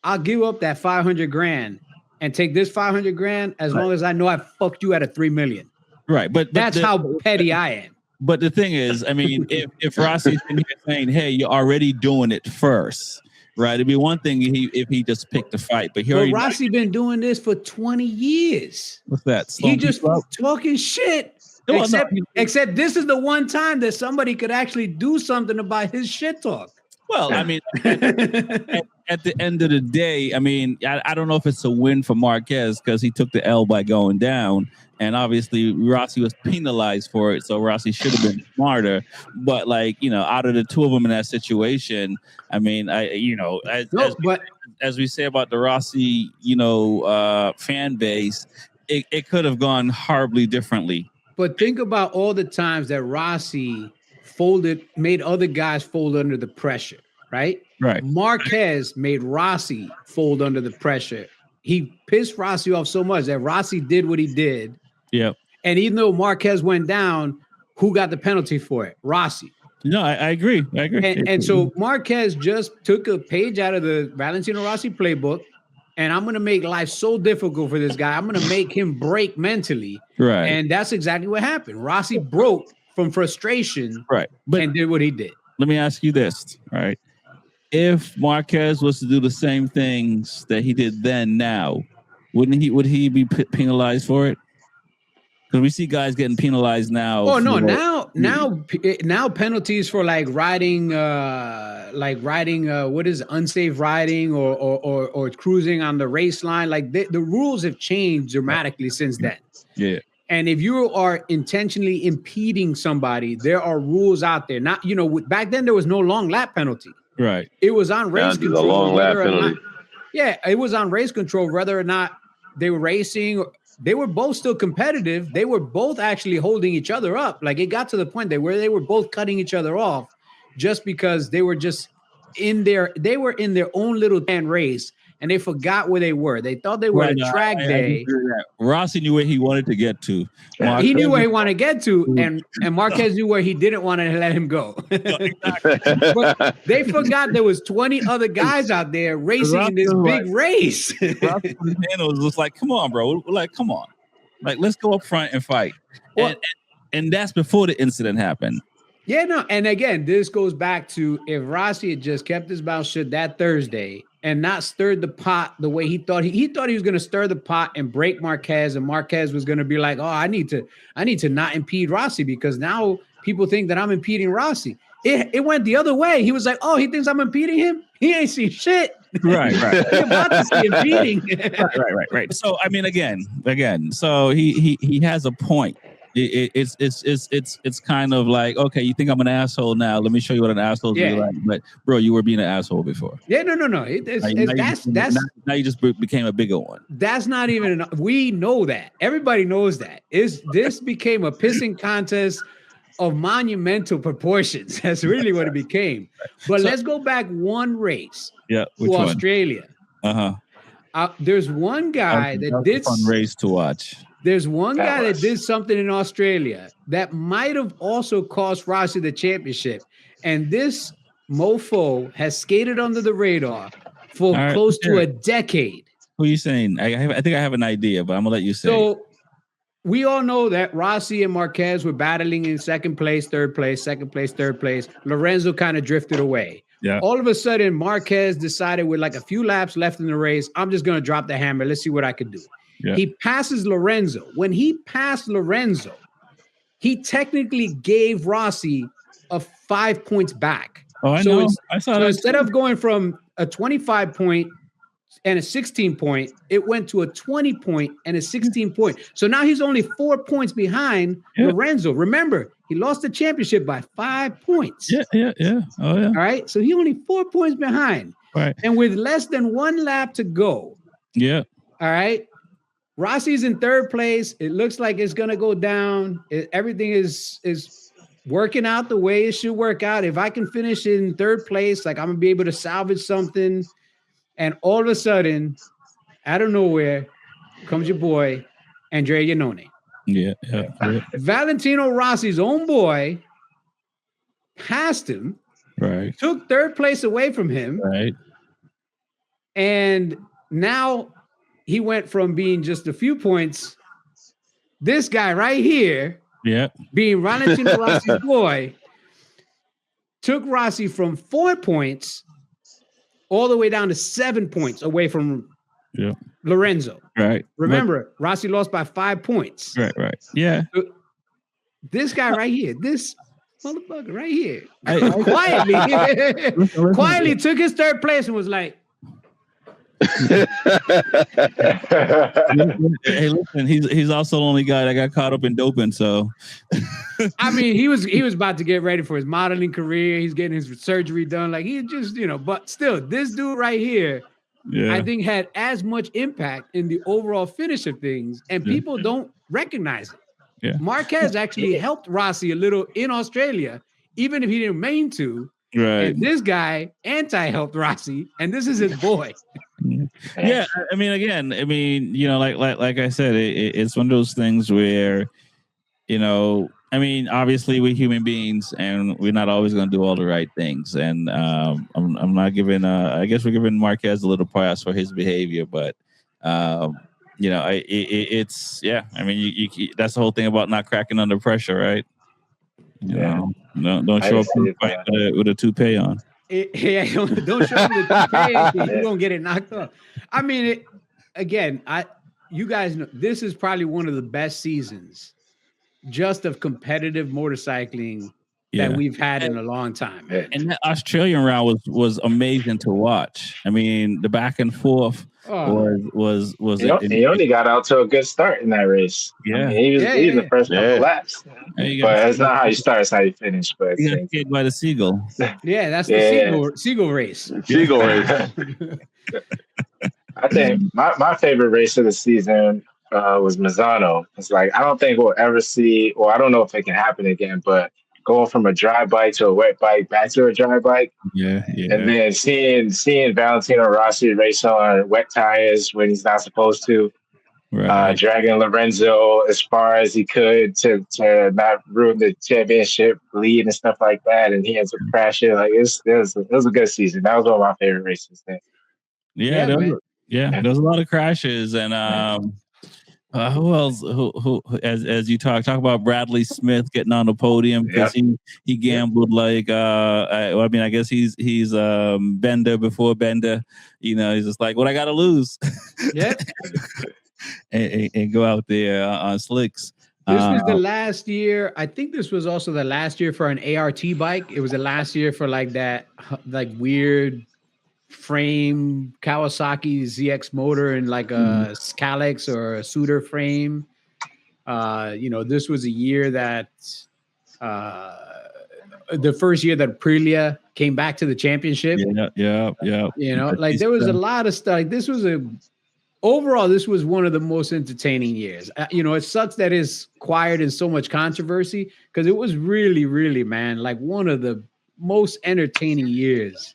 I'll give up that 500 grand and take this 500 grand as long as I know I fucked you at a 3 million. Right, but that's how petty I am. But the thing is, I mean, if Rossi's in here saying, "Hey, you're already doing it first," right? It'd be one thing if he just picked a fight, but Rossi been doing this for 20 years. What's that? He just talking shit. Except this is the one time that somebody could actually do something about his shit talk. Well, I mean, at the end of the day, I mean, I don't know if it's a win for Marquez, because he took the L by going down. And obviously, Rossi was penalized for it, so Rossi should have been smarter. But, out of the two of them in that situation, I mean, as we say about the Rossi, fan base, it could have gone horribly differently. But think about all the times that Rossi made other guys fold under the pressure, right? Right. Marquez made Rossi fold under the pressure. He pissed Rossi off so much that Rossi did what he did. Yep. And even though Marquez went down, who got the penalty for it? Rossi. No, I agree. And so Marquez just took a page out of the Valentino Rossi playbook, and I'm going to make life so difficult for this guy. I'm going to make him break mentally. Right. And that's exactly what happened. Rossi broke from frustration, right, and did what he did. Let me ask you this, right? If Marquez was to do the same things that he did then now, would he be penalized for it? Because we see guys getting penalized now. Oh no! Now penalties for riding what is unsafe riding or cruising on the race line. Like the rules have changed dramatically since then. Yeah. And if you are intentionally impeding somebody, there are rules out there. Not back then there was no long lap penalty. Right. It was on race control. A long lap penalty. It was on race control whether or not they were racing. They were both still competitive. They were both actually holding each other up. Like, it got to the point where they were both cutting each other off just because they were just in their own little race, and they forgot where they were. They thought they were at a track day. Rossi knew where he wanted to get to. He knew where he wanted to get to, and Marquez knew where he didn't want to let him go. But they forgot there was 20 other guys out there racing in this big race. Rossi was just like, come on, bro. Like, come on. Like, let's go up front and fight. Well, and that's before the incident happened. Yeah, no. And again, this goes back to if Rossi had just kept his mouth shut that Thursday and not stirred the pot the way he thought he was going to stir the pot and break Marquez, and Marquez was going to be like, oh, I need to not impede Rossi because now people think that I'm impeding Rossi. It went the other way. He was like, oh, he thinks I'm impeding him? He ain't seen shit. Right. He's about to see impeding. Right. So, I mean, again, so he has a point. It's kind of like, okay, you think I'm an asshole now? Let me show you what an asshole is like. But bro, you were being an asshole before. Yeah, no. Now you just became a bigger one. That's not even. We know that. Everybody knows that. This became a pissing contest of monumental proportions. That's really what it became. But let's go back one race. Yeah, to Australia. There's one guy that did a fun race to watch. There's one guy that did something in Australia that might have also cost Rossi the championship, and this mofo has skated under the radar for close to a decade. Who are you saying? I think I have an idea, but I'm gonna let you say. So we all know that Rossi and Marquez were battling in second place, third place, second place, third place. Lorenzo kind of drifted away. Yeah. All of a sudden, Marquez decided with like a few laps left in the race, I'm just going to drop the hammer. Let's see what I can do. Yeah. He passes Lorenzo. When he passed Lorenzo, he technically gave Rossi a 5 points back. Oh, I know. I saw that. Instead of going from a 25 point and a 16 point, it went to a 20 point and a 16 point. So now he's only 4 points behind Lorenzo. Remember, he lost the championship by 5 points. Yeah. Oh, yeah. All right. So he only 4 points behind. Right. And with less than one lap to go. Yeah. All right. Rossi's in third place. It looks like it's going to go down. Everything is working out the way it should work out. If I can finish in third place, like I'm going to be able to salvage something. And all of a sudden, out of nowhere, comes your boy, Andrea Iannone. Yeah. Valentino Rossi's own boy passed him. Right. Took third place away from him. Right. And now he went from being just a few points. This guy right here, being Valentino Rossi's boy, took Rossi from 4 points all the way down to 7 points away from Lorenzo. Right. Remember, Rossi lost by 5 points. Right. Yeah. This guy right here, this motherfucker right here, quietly took his third place and was like, hey, listen, he's also the only guy that got caught up in doping. So, I mean, he was about to get ready for his modeling career. He's getting his surgery done. Like he just, but still, this dude right here, I think had as much impact in the overall finish of things, and people don't recognize it. Yeah. Marquez actually helped Rossi a little in Australia, even if he didn't mean to. Right. And this guy anti-helped Rossi, and this is his boy. Yeah, I mean, like I said, it's one of those things where, I mean, obviously we're human beings, and we're not always going to do all the right things. And I'm not giving. I guess we're giving Marquez a little pass for his behavior, but it's I mean, you that's the whole thing about not cracking under pressure, right? Don't show up with a toupee on. Don't show up with a toupee. You're gonna get it knocked off. I mean, you guys know this is probably one of the best seasons just of competitive motorcycling that we've had in a long time. And that Australian round was amazing to watch. I mean, the back and forth was. He only got out to a good start in that race. Yeah, I mean, he was the first couple laps. But that's not how you start; it's how you finish. But he got hit by the seagull. Yeah, that's the seagull race. Seagull race. I think my favorite race of the season was Misano. It's like I don't think we'll ever see, or I don't know if it can happen again, but going from a dry bike to a wet bike back to a dry bike. Yeah. And then seeing Valentino Rossi race on wet tires when he's not supposed to, dragging Lorenzo as far as he could to not ruin the championship lead and stuff like that. And he ends up crashing. Like it was a good season. That was one of my favorite races there. There was a lot of crashes, and who else? Who as you talk about Bradley Smith getting on the podium because he gambled like I guess he's Bender before Bender. He's just like, what I got to lose? Yeah, and go out there on slicks. This was the last year. I think this was also the last year for an ART bike. It was the last year for like that weird frame Kawasaki ZX motor and like a Scalex or a Suter frame. This was a year that the first year that Aprilia came back to the championship. Yeah. There was a lot of stuff. Like this was overall, this was one of the most entertaining years. It sucks that it's quiet and so much controversy because it was really, really, man, like one of the most entertaining years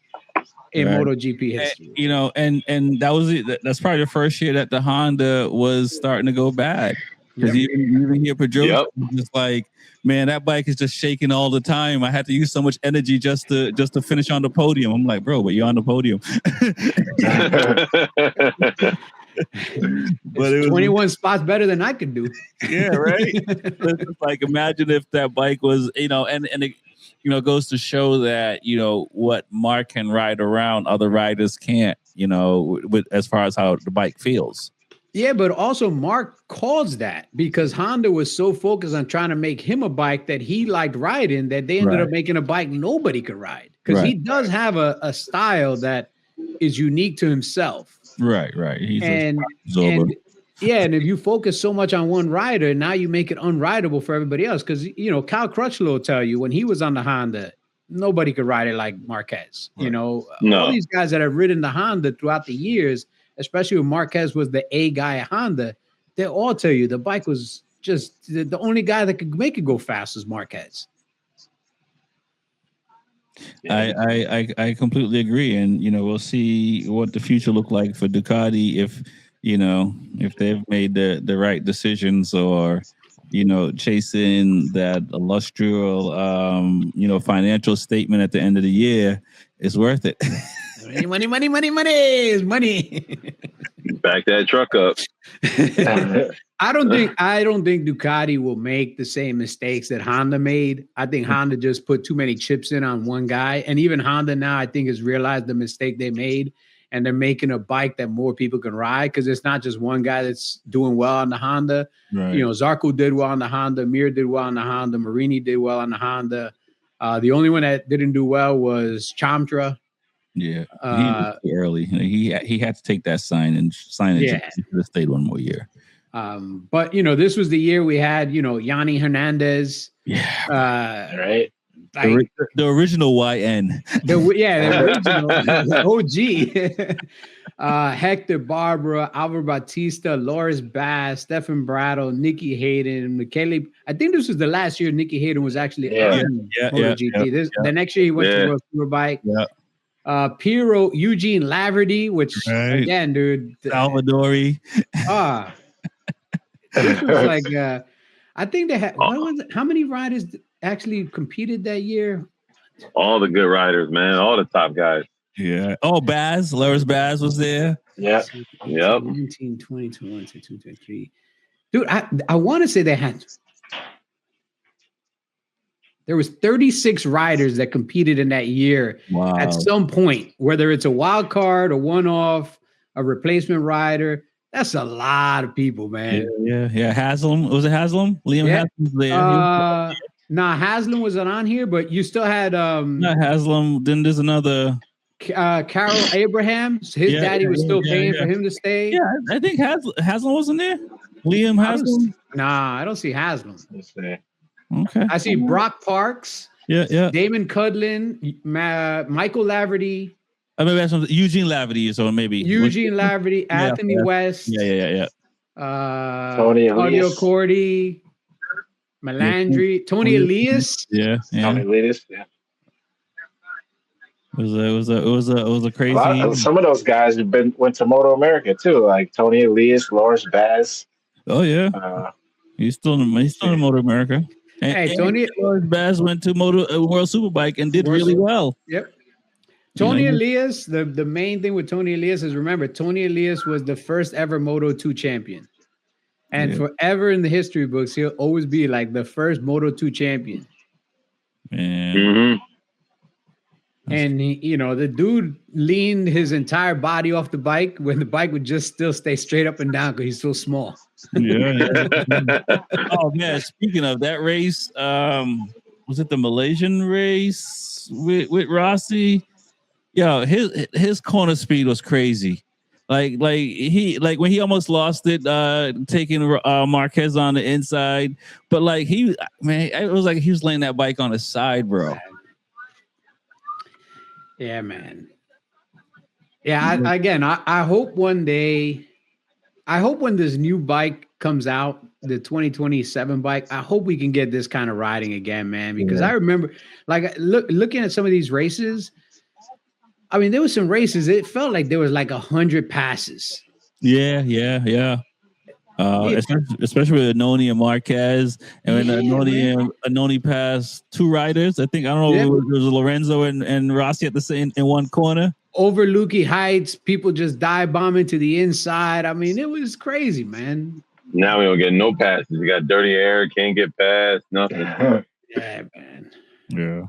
in Right. MotoGP history. You know, and that was it. That's probably the first year that the Honda was starting to go bad. Because Yep. you even hear Pedrosa Yep. just like, man, that bike is just shaking all the time. I had to use so much energy just to finish on the podium. I'm like, bro, but you're on the podium. But it was 21 spots better than I could do. yeah, right. It's just like imagine if that bike was, you know, and it, you know, goes to show that, you know, what Mark can ride around, other riders can't, you know, with as far as how the bike feels. Yeah, but also Mark caused that because Honda was so focused on trying to make him a bike that he liked riding that they ended up making a bike nobody could ride. Because he does have a style that is unique to himself. Right. He's And if you focus so much on one rider, now you make it unrideable for everybody else. Because you know, Kyle Crutchlow will tell you when he was on the Honda, nobody could ride it like Marquez. You know, all these guys that have ridden the Honda throughout the years, especially when Marquez was the A guy at Honda, they all tell you the bike was just the only guy that could make it go fast was Marquez. I completely agree, and you know, we'll see what the future look like for Ducati if you know if they've made the right decisions or you know chasing that illustrious you know financial statement at the end of the year is worth it. Money is money. Back that truck up. I don't think Ducati will make the same mistakes that Honda made. I think Honda just put too many chips in on one guy. And even Honda now, I think, has realized the mistake they made. And they're making a bike that more people can ride because it's not just one guy that's doing well on the Honda. Right. You know, Zarco did well on the Honda. Mir did well on the Honda. Marini did well on the Honda. The only one that didn't do well was Chamtra. Yeah, he was too early. He had to take that sign and he should have stayed one more year. But you know, this was the year we had, you know, Yanni Hernandez. Yeah. Right. Like, the original YN. The original OG. Hector Barbara, Alvaro Bautista, Loris Bass, Stefan Brattle, Nicky Hayden, Michele. I think this was the last year Nicky Hayden was actually on MotoGP. The next year he went to World Superbike. Yeah. Piero, Eugene Laverty, which again, dude, Salvadori. This was like I think they had how many riders actually competed that year? All the good riders, man. All the top guys. Yeah. Oh, Baz, Loris Baz was there. Yeah. Yep. 19, 20, 21, 22, 23. Dude, I want to say there was 36 riders that competed in that year at some point, whether it's a wild card, a one-off, a replacement rider. That's a lot of people, man. Yeah. Haslam. Was it Haslam? Liam Haslam's there. Haslam wasn't on here, but you still had not Haslam. Then there's another Carol Abraham. His daddy was still paying for him to stay. Yeah, I think Haslam wasn't there. Liam Haslam. I don't see Haslam. Okay. I see Brock Parks. Yeah. Damon Cudlin, Michael Laverty. Maybe that's Eugene Laverty. So maybe Eugene Laverty, Anthony West. Yeah. Tony Cordy, Melandri, Tony Elias. Yeah. Tony Elias. Yeah. It was a crazy. Some of those guys went to Moto America too, like Tony Elias, Loris Baz. Oh yeah. He's still in Moto America. And Tony Loris Baz went to World Superbike and did really well. Yep. Tony Elias, the main thing with Tony Elias is remember, Tony Elias was the first ever Moto2 champion. And forever in the history books, he'll always be like the first Moto2 champion. Man. Mm-hmm. And he, the dude leaned his entire body off the bike when the bike would just still stay straight up and down because he's so small. Yeah. Oh man, speaking of that race, was it the Malaysian race with Rossi? Yo, his corner speed was crazy. Like when he almost lost it, taking Marquez on the inside. But it was like he was laying that bike on his side, bro. Yeah, man. Yeah, I hope one day, when this new bike comes out, the 2027 bike, I hope we can get this kind of riding again, man. Because I remember, looking at some of these races, I mean, there was some races. It felt like there was like 100 passes. Yeah. Especially with Anoni and Marquez, and when Anoni passed two riders. I think I don't know. It was Lorenzo and Rossi at the same in one corner. Over Lukey Heights, people just dive bombing to the inside. I mean, it was crazy, man. Now we don't get no passes. You got dirty air, can't get past, nothing. Yeah, man. Yeah.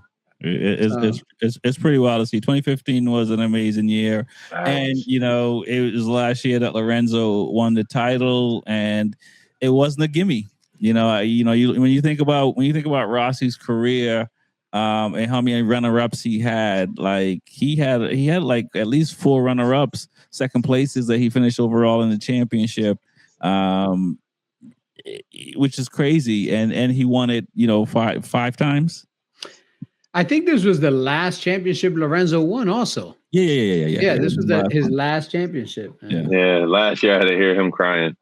It's pretty wild to see. 2015 was an amazing year, and it was last year that Lorenzo won the title, and it wasn't a gimme. When you think about Rossi's career, and how many runner-ups he had, like he had like at least 4 runner-ups, second places that he finished overall in the championship, which is crazy, and he won it, five times. I think this was the last championship Lorenzo won also. Yeah. This was his last championship. Man. Yeah, last year I had to hear him crying.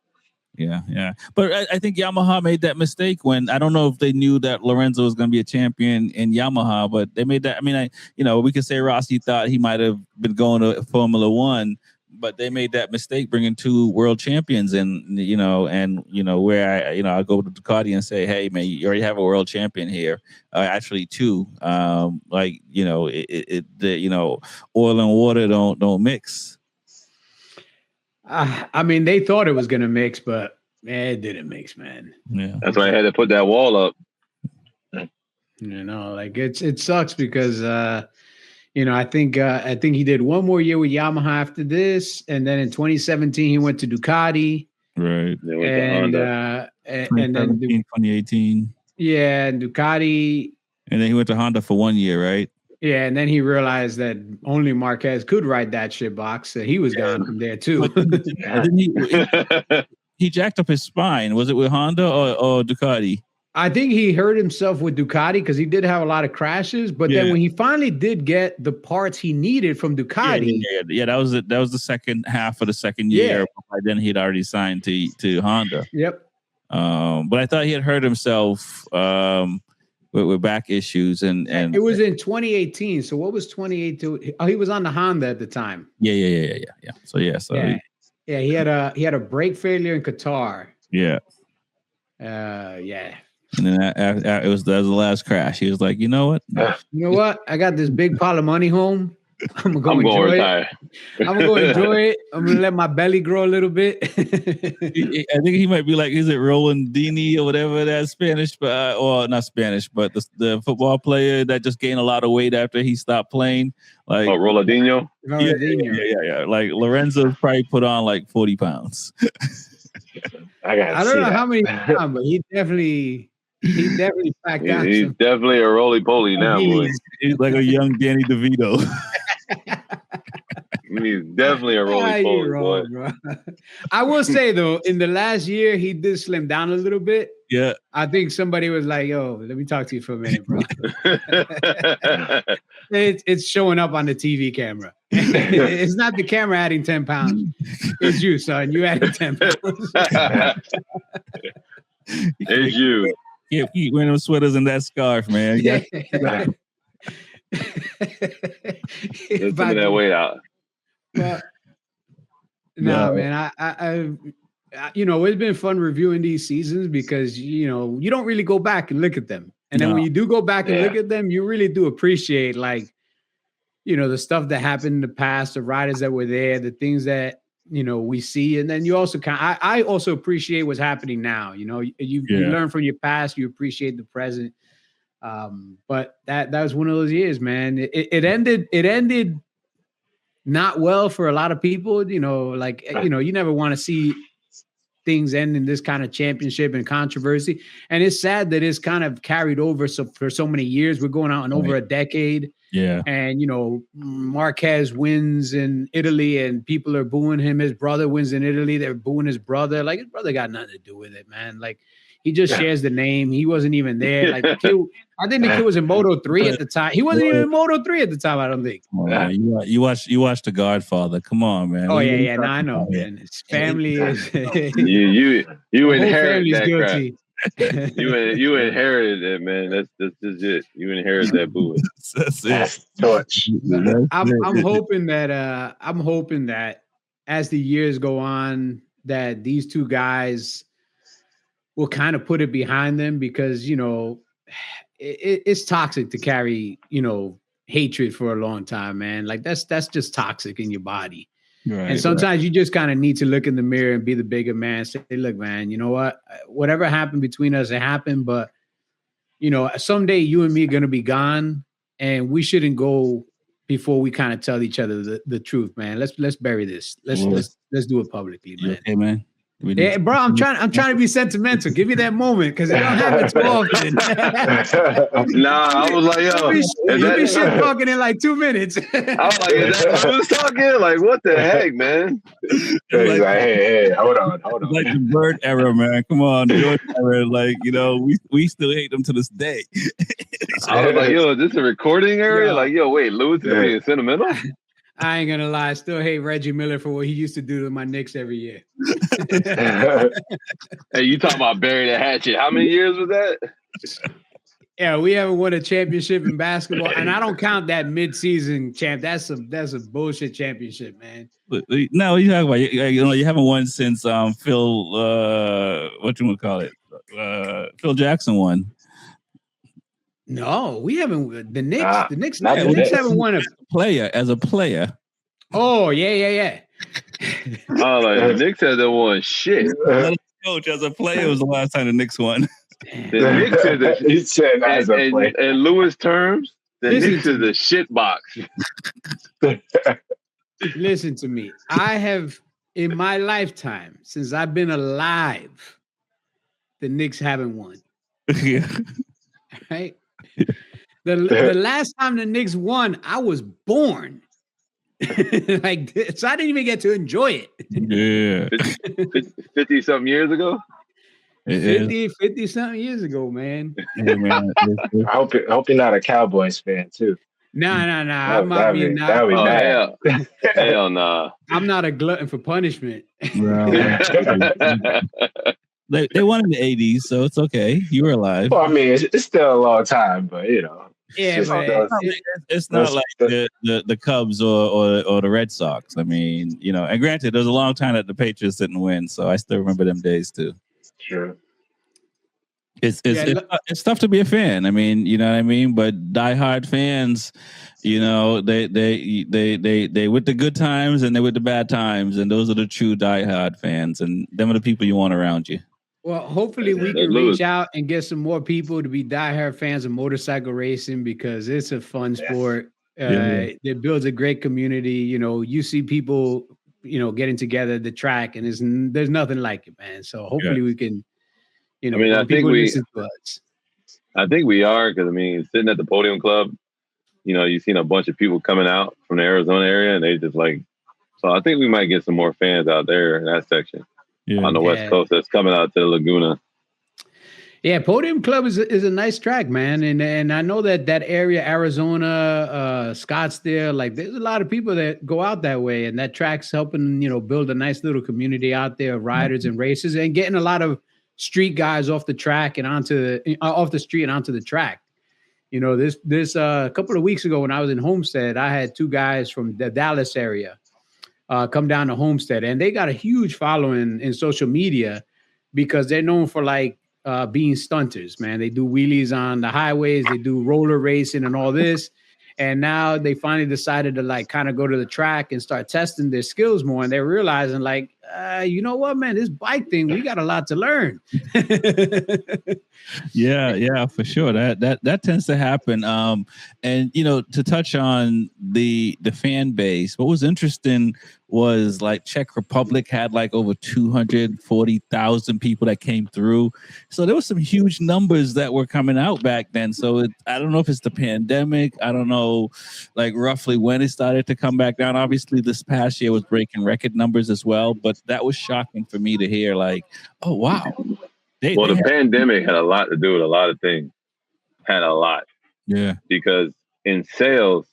Yeah. But I think Yamaha made that mistake when, I don't know if they knew that Lorenzo was going to be a champion in Yamaha, but they made that. I mean, we could say Rossi thought he might have been going to Formula One, but they made that mistake bringing 2 world champions in, where I go to Ducati and say, hey man, you already have a world champion here. Actually 2, oil and water don't mix. I mean, they thought it was going to mix, but it didn't mix, man. Yeah. That's why I had to put that wall up. Like it sucks because, I think he did one more year with Yamaha after this, and then in 2017 he went to Ducati, right? And then 2018, yeah, Ducati, and then he went to Honda for 1 year, right? Yeah, and then he realized that only Marquez could ride that shit box, so he was gone from there too. He jacked up his spine. Was it with Honda or Ducati? I think he hurt himself with Ducati because he did have a lot of crashes. But then when he finally did get the parts he needed from Ducati, that was the second half of the second year. By then he'd already signed to Honda. Yep. But I thought he had hurt himself with back issues, and it was in 2018. So what was 2018? Oh, he was on the Honda at the time. Yeah. So he had a brake failure in Qatar. Yeah. Yeah. And then that was the last crash. He was like, you know what? I got this big pile of money home. I'm gonna go retire. I'm gonna go enjoy it. I'm gonna let my belly grow a little bit. I think he might be like, is it Rolandini or whatever that Spanish, or not Spanish, but the football player that just gained a lot of weight after he stopped playing. Like Rolandinho? Yeah. Like Lorenzo probably put on like 40 pounds. I don't know how many times, but he definitely packed out. He's definitely a roly-poly now, boy. He's like a young Danny DeVito. He's definitely a roly-poly, boy. Bro. I will say, though, in the last year, he did slim down a little bit. Yeah. I think somebody was like, yo, let me talk to you for a minute, bro. It's showing up on the TV camera. It's not the camera adding 10 pounds. It's you, son. You added 10 pounds. It's you. Yeah, keep wearing those sweaters and that scarf, man. Let's take that weight out. But man, I it's been fun reviewing these seasons because you don't really go back and look at them, and then when you do go back and look at them, you really do appreciate the stuff that happened in the past, the riders that were there, the things that we see, and then you also I also appreciate what's happening now. You learn from your past, you appreciate the present. But that was one of those years, man. It ended not well for a lot of people. You never want to see things end in this kind of championship and controversy, and it's sad that it's kind of carried over for so many years. We're going out in over a decade. Yeah. And, Marquez wins in Italy and people are booing him. His brother wins in Italy. They're booing his brother. Like, his brother got nothing to do with it, man. Like, he just shares the name. He wasn't even there. Like, I think the kid was in Moto3 at the time. He wasn't even in Moto3 at the time, I don't think. You watch The Godfather. Come on, man. Oh, yeah. No, I know, man. His family is... you inherit that guilty. You inherited it, man. That's just it. You inherited that bullet. That's it. That's torch. I'm hoping that as the years go on, that these two guys will kind of put it behind them, because it's toxic to carry hatred for a long time, man. Like that's just toxic in your body. Right, and sometimes you just kind of need to look in the mirror and be the bigger man. Say, look, man, you know what? Whatever happened between us, it happened. But someday you and me are gonna be gone, and we shouldn't go before we kind of tell each other the truth, man. Let's bury this. Let's do it publicly, man. Okay, man. Yeah, bro, I'm trying to be sentimental. Give me that moment, because it don't happen too often. Nah, I was like, yo, you be shit talking in like 2 minutes. I was like, is that who's talking? Like, what the heck, man? He's like, hey, hold on. Like the Bird era, man. Come on, George era. Like, we still hate them to this day. I was like, yo, is this a recording area? Yo. Like, yo, wait, Lewis is being sentimental? I ain't gonna lie, I still hate Reggie Miller for what he used to do to my Knicks every year. Hey, you talking about bury the hatchet? How many years was that? Yeah, we haven't won a championship in basketball, and I don't count that mid-season champ. That's a bullshit championship, man. No, you talking about you haven't won since Phil what you want to call it? Phil Jackson won. No, we haven't. The Knicks haven't won a player. Oh, yeah. Oh, like the Knicks hasn't won shit. Coach, as a player, was the last time the Knicks won. The Knicks is the he said as a player. In Lewis terms, the Knicks is the shit box. Listen to me. I have, in my lifetime, since I've been alive, the Knicks haven't won. Yeah. Right? The last time the Knicks won, I was born. So I didn't even get to enjoy it. Yeah. 50 something years ago? 50 something years ago, man. Yeah, man. I hope you're not a Cowboys fan too. Nah. That'd be bad. Hell nah. I'm not a glutton for punishment. They won in the 80s, so it's okay. You were alive. Well, I mean, it's still a long time, but yeah, it's not like the Cubs or the Red Sox. I mean, and granted, there's a long time that the Patriots didn't win, so I still remember them days too. Sure. It's tough to be a fan. I mean, you know what I mean? But diehard fans, they with the good times and they with the bad times, and those are the true diehard fans, and them are the people you want around you. Well, hopefully we can reach out and get some more people to be diehard fans of motorcycle racing, because it's a fun sport. It builds a great community. You see people, getting together at the track, and there's nothing like it, man. So hopefully we can, I think listen to us. I think we are, because sitting at the Podium Club, you've seen a bunch of people coming out from the Arizona area, and they just so I think we might get some more fans out there in that section. On the West Coast that's coming out to the Laguna. Yeah, Podium Club is a nice track, man. And I know that area, Arizona, Scottsdale, there's a lot of people that go out that way, and that track's helping, build a nice little community out there of riders and racers, and getting a lot of street guys off the track and off the street and onto the track. This a couple of weeks ago when I was in Homestead, I had two guys from the Dallas area come down to Homestead, and they got a huge following in social media because they're known for being stunters, man. They do wheelies on the highways, they do roller racing and all this. And now they finally decided to kind of go to the track and start testing their skills more. And they're realizing you know what, man, this bike thing, we got a lot to learn. Yeah, for sure. That tends to happen. And to touch on the fan base, what was interesting was Czech Republic had over 240,000 people that came through. So there was some huge numbers that were coming out back then. So I don't know if it's the pandemic. I don't know roughly when it started to come back down. Obviously this past year was breaking record numbers as well, but that was shocking for me to hear oh, wow. The pandemic had a lot to do with a lot of things. Had a lot. Yeah. Because in sales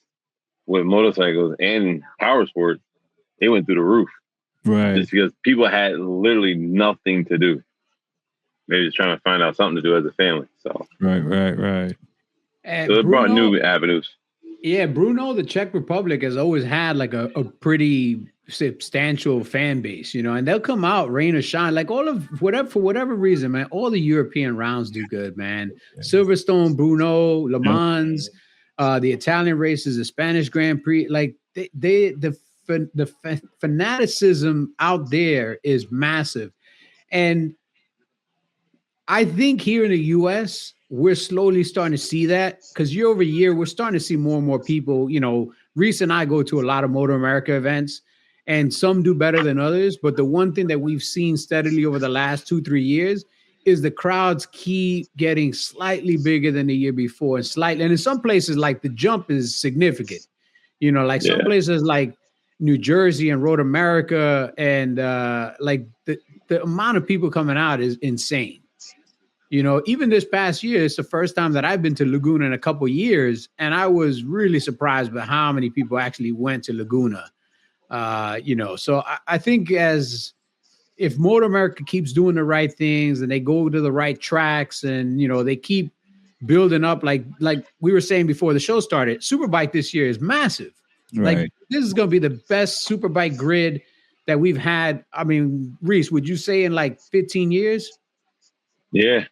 with motorcycles and power sports, they went through the roof. Right. Just because people had literally nothing to do. maybe just trying to find out something to do as a family. So Right. So it brought new avenues. Yeah, Bruno, the Czech Republic has always had like a pretty substantial fan base, you know, and they'll come out, rain or shine, like all of whatever, for whatever reason, man. All the European rounds do good, man. Silverstone, Bruno, Le Mans, the Italian races, the Spanish Grand Prix, like the fanaticism out there is massive. And I think here in the US, we're slowly starting to see that because year over year, we're starting to see more and more people. You know, Reese and I go to a lot of Motor America events, and some do better than others. But the one thing that we've seen steadily over the last 2-3 years is the crowds keep getting slightly bigger than the year before, and slightly. And in some places, like the jump is significant. You know, like some places like New Jersey and Road America, and like the amount of people coming out is insane. You know, even this past year, it's the first time that I've been to Laguna in a couple of years, and I was really surprised by how many people actually went to Laguna. You know, so I think if Motor America keeps doing the right things and they go to the right tracks, and you know they keep building up, like we were saying before the show started, Superbike this year is massive. Right. Like this is going to be the best Superbike grid that we've had. I mean, Reese, would you say in like 15 years? Yeah.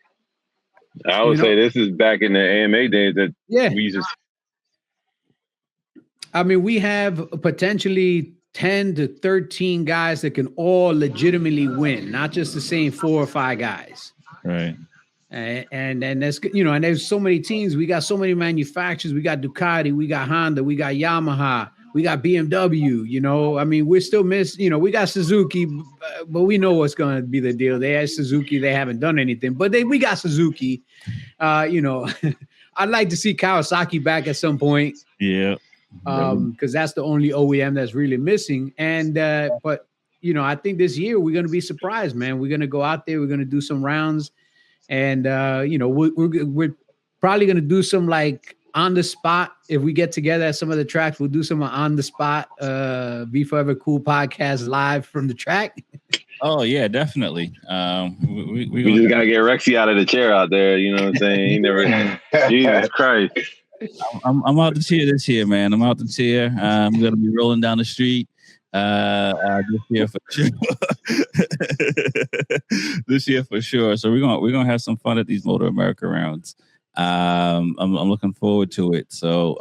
I would say this is back in the AMA days that we just. I mean, we have potentially 10 to 13 guys that can all legitimately win, not just the same 4 or 5 guys. Right. And that's, you know, and there's so many teams. We got so many manufacturers. We got Ducati, we got Honda, we got Yamaha, we got BMW, you know. I mean, we're still you know, we got Suzuki, but we know what's going to be the deal. They had Suzuki, they haven't done anything, but we got Suzuki. You know, I'd like to see Kawasaki back at some point. Yeah. Because that's the only OEM that's really missing. And but you know, I think this year we're going to be surprised, man. We're going to go out there, we're going to do some rounds, and you know, we're probably going to do some like on the spot. If we get together at some of the tracks, we'll do some on the spot Be Forever Cool podcast live from the track. Oh yeah, definitely. We just gotta get Rexy out of the chair out there. You know what I'm saying? He never. Jesus Christ. I'm out the chair this year, man. I'm out the chair. I'm gonna be rolling down the street this year for sure. This year for sure. So we're gonna have some fun at these Motor America rounds. I'm looking forward to it. So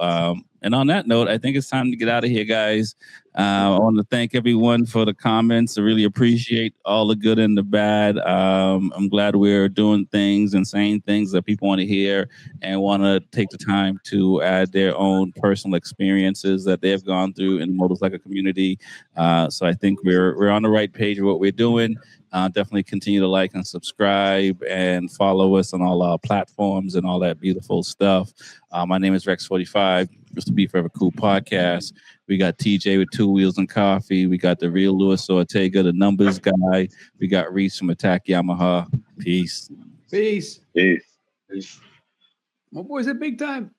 and on that note, I think it's time to get out of here, guys. I want to thank everyone for the comments. I really appreciate all the good and the bad. I'm glad we're doing things and saying things that people want to hear and want to take the time to add their own personal experiences that they've gone through in the motorcycle community. So I think we're on the right page of what we're doing. Definitely continue to like and subscribe and follow us on all our platforms and all that beautiful stuff. My name is Rex Fortyfive. It's the Be Forever Cool podcast. We got TJ with 2 Wheels and Coffee. We got the real Luis Ortega, the numbers guy. We got Reese from Attack Yamaha. Peace. Peace. Peace. My boys at big time.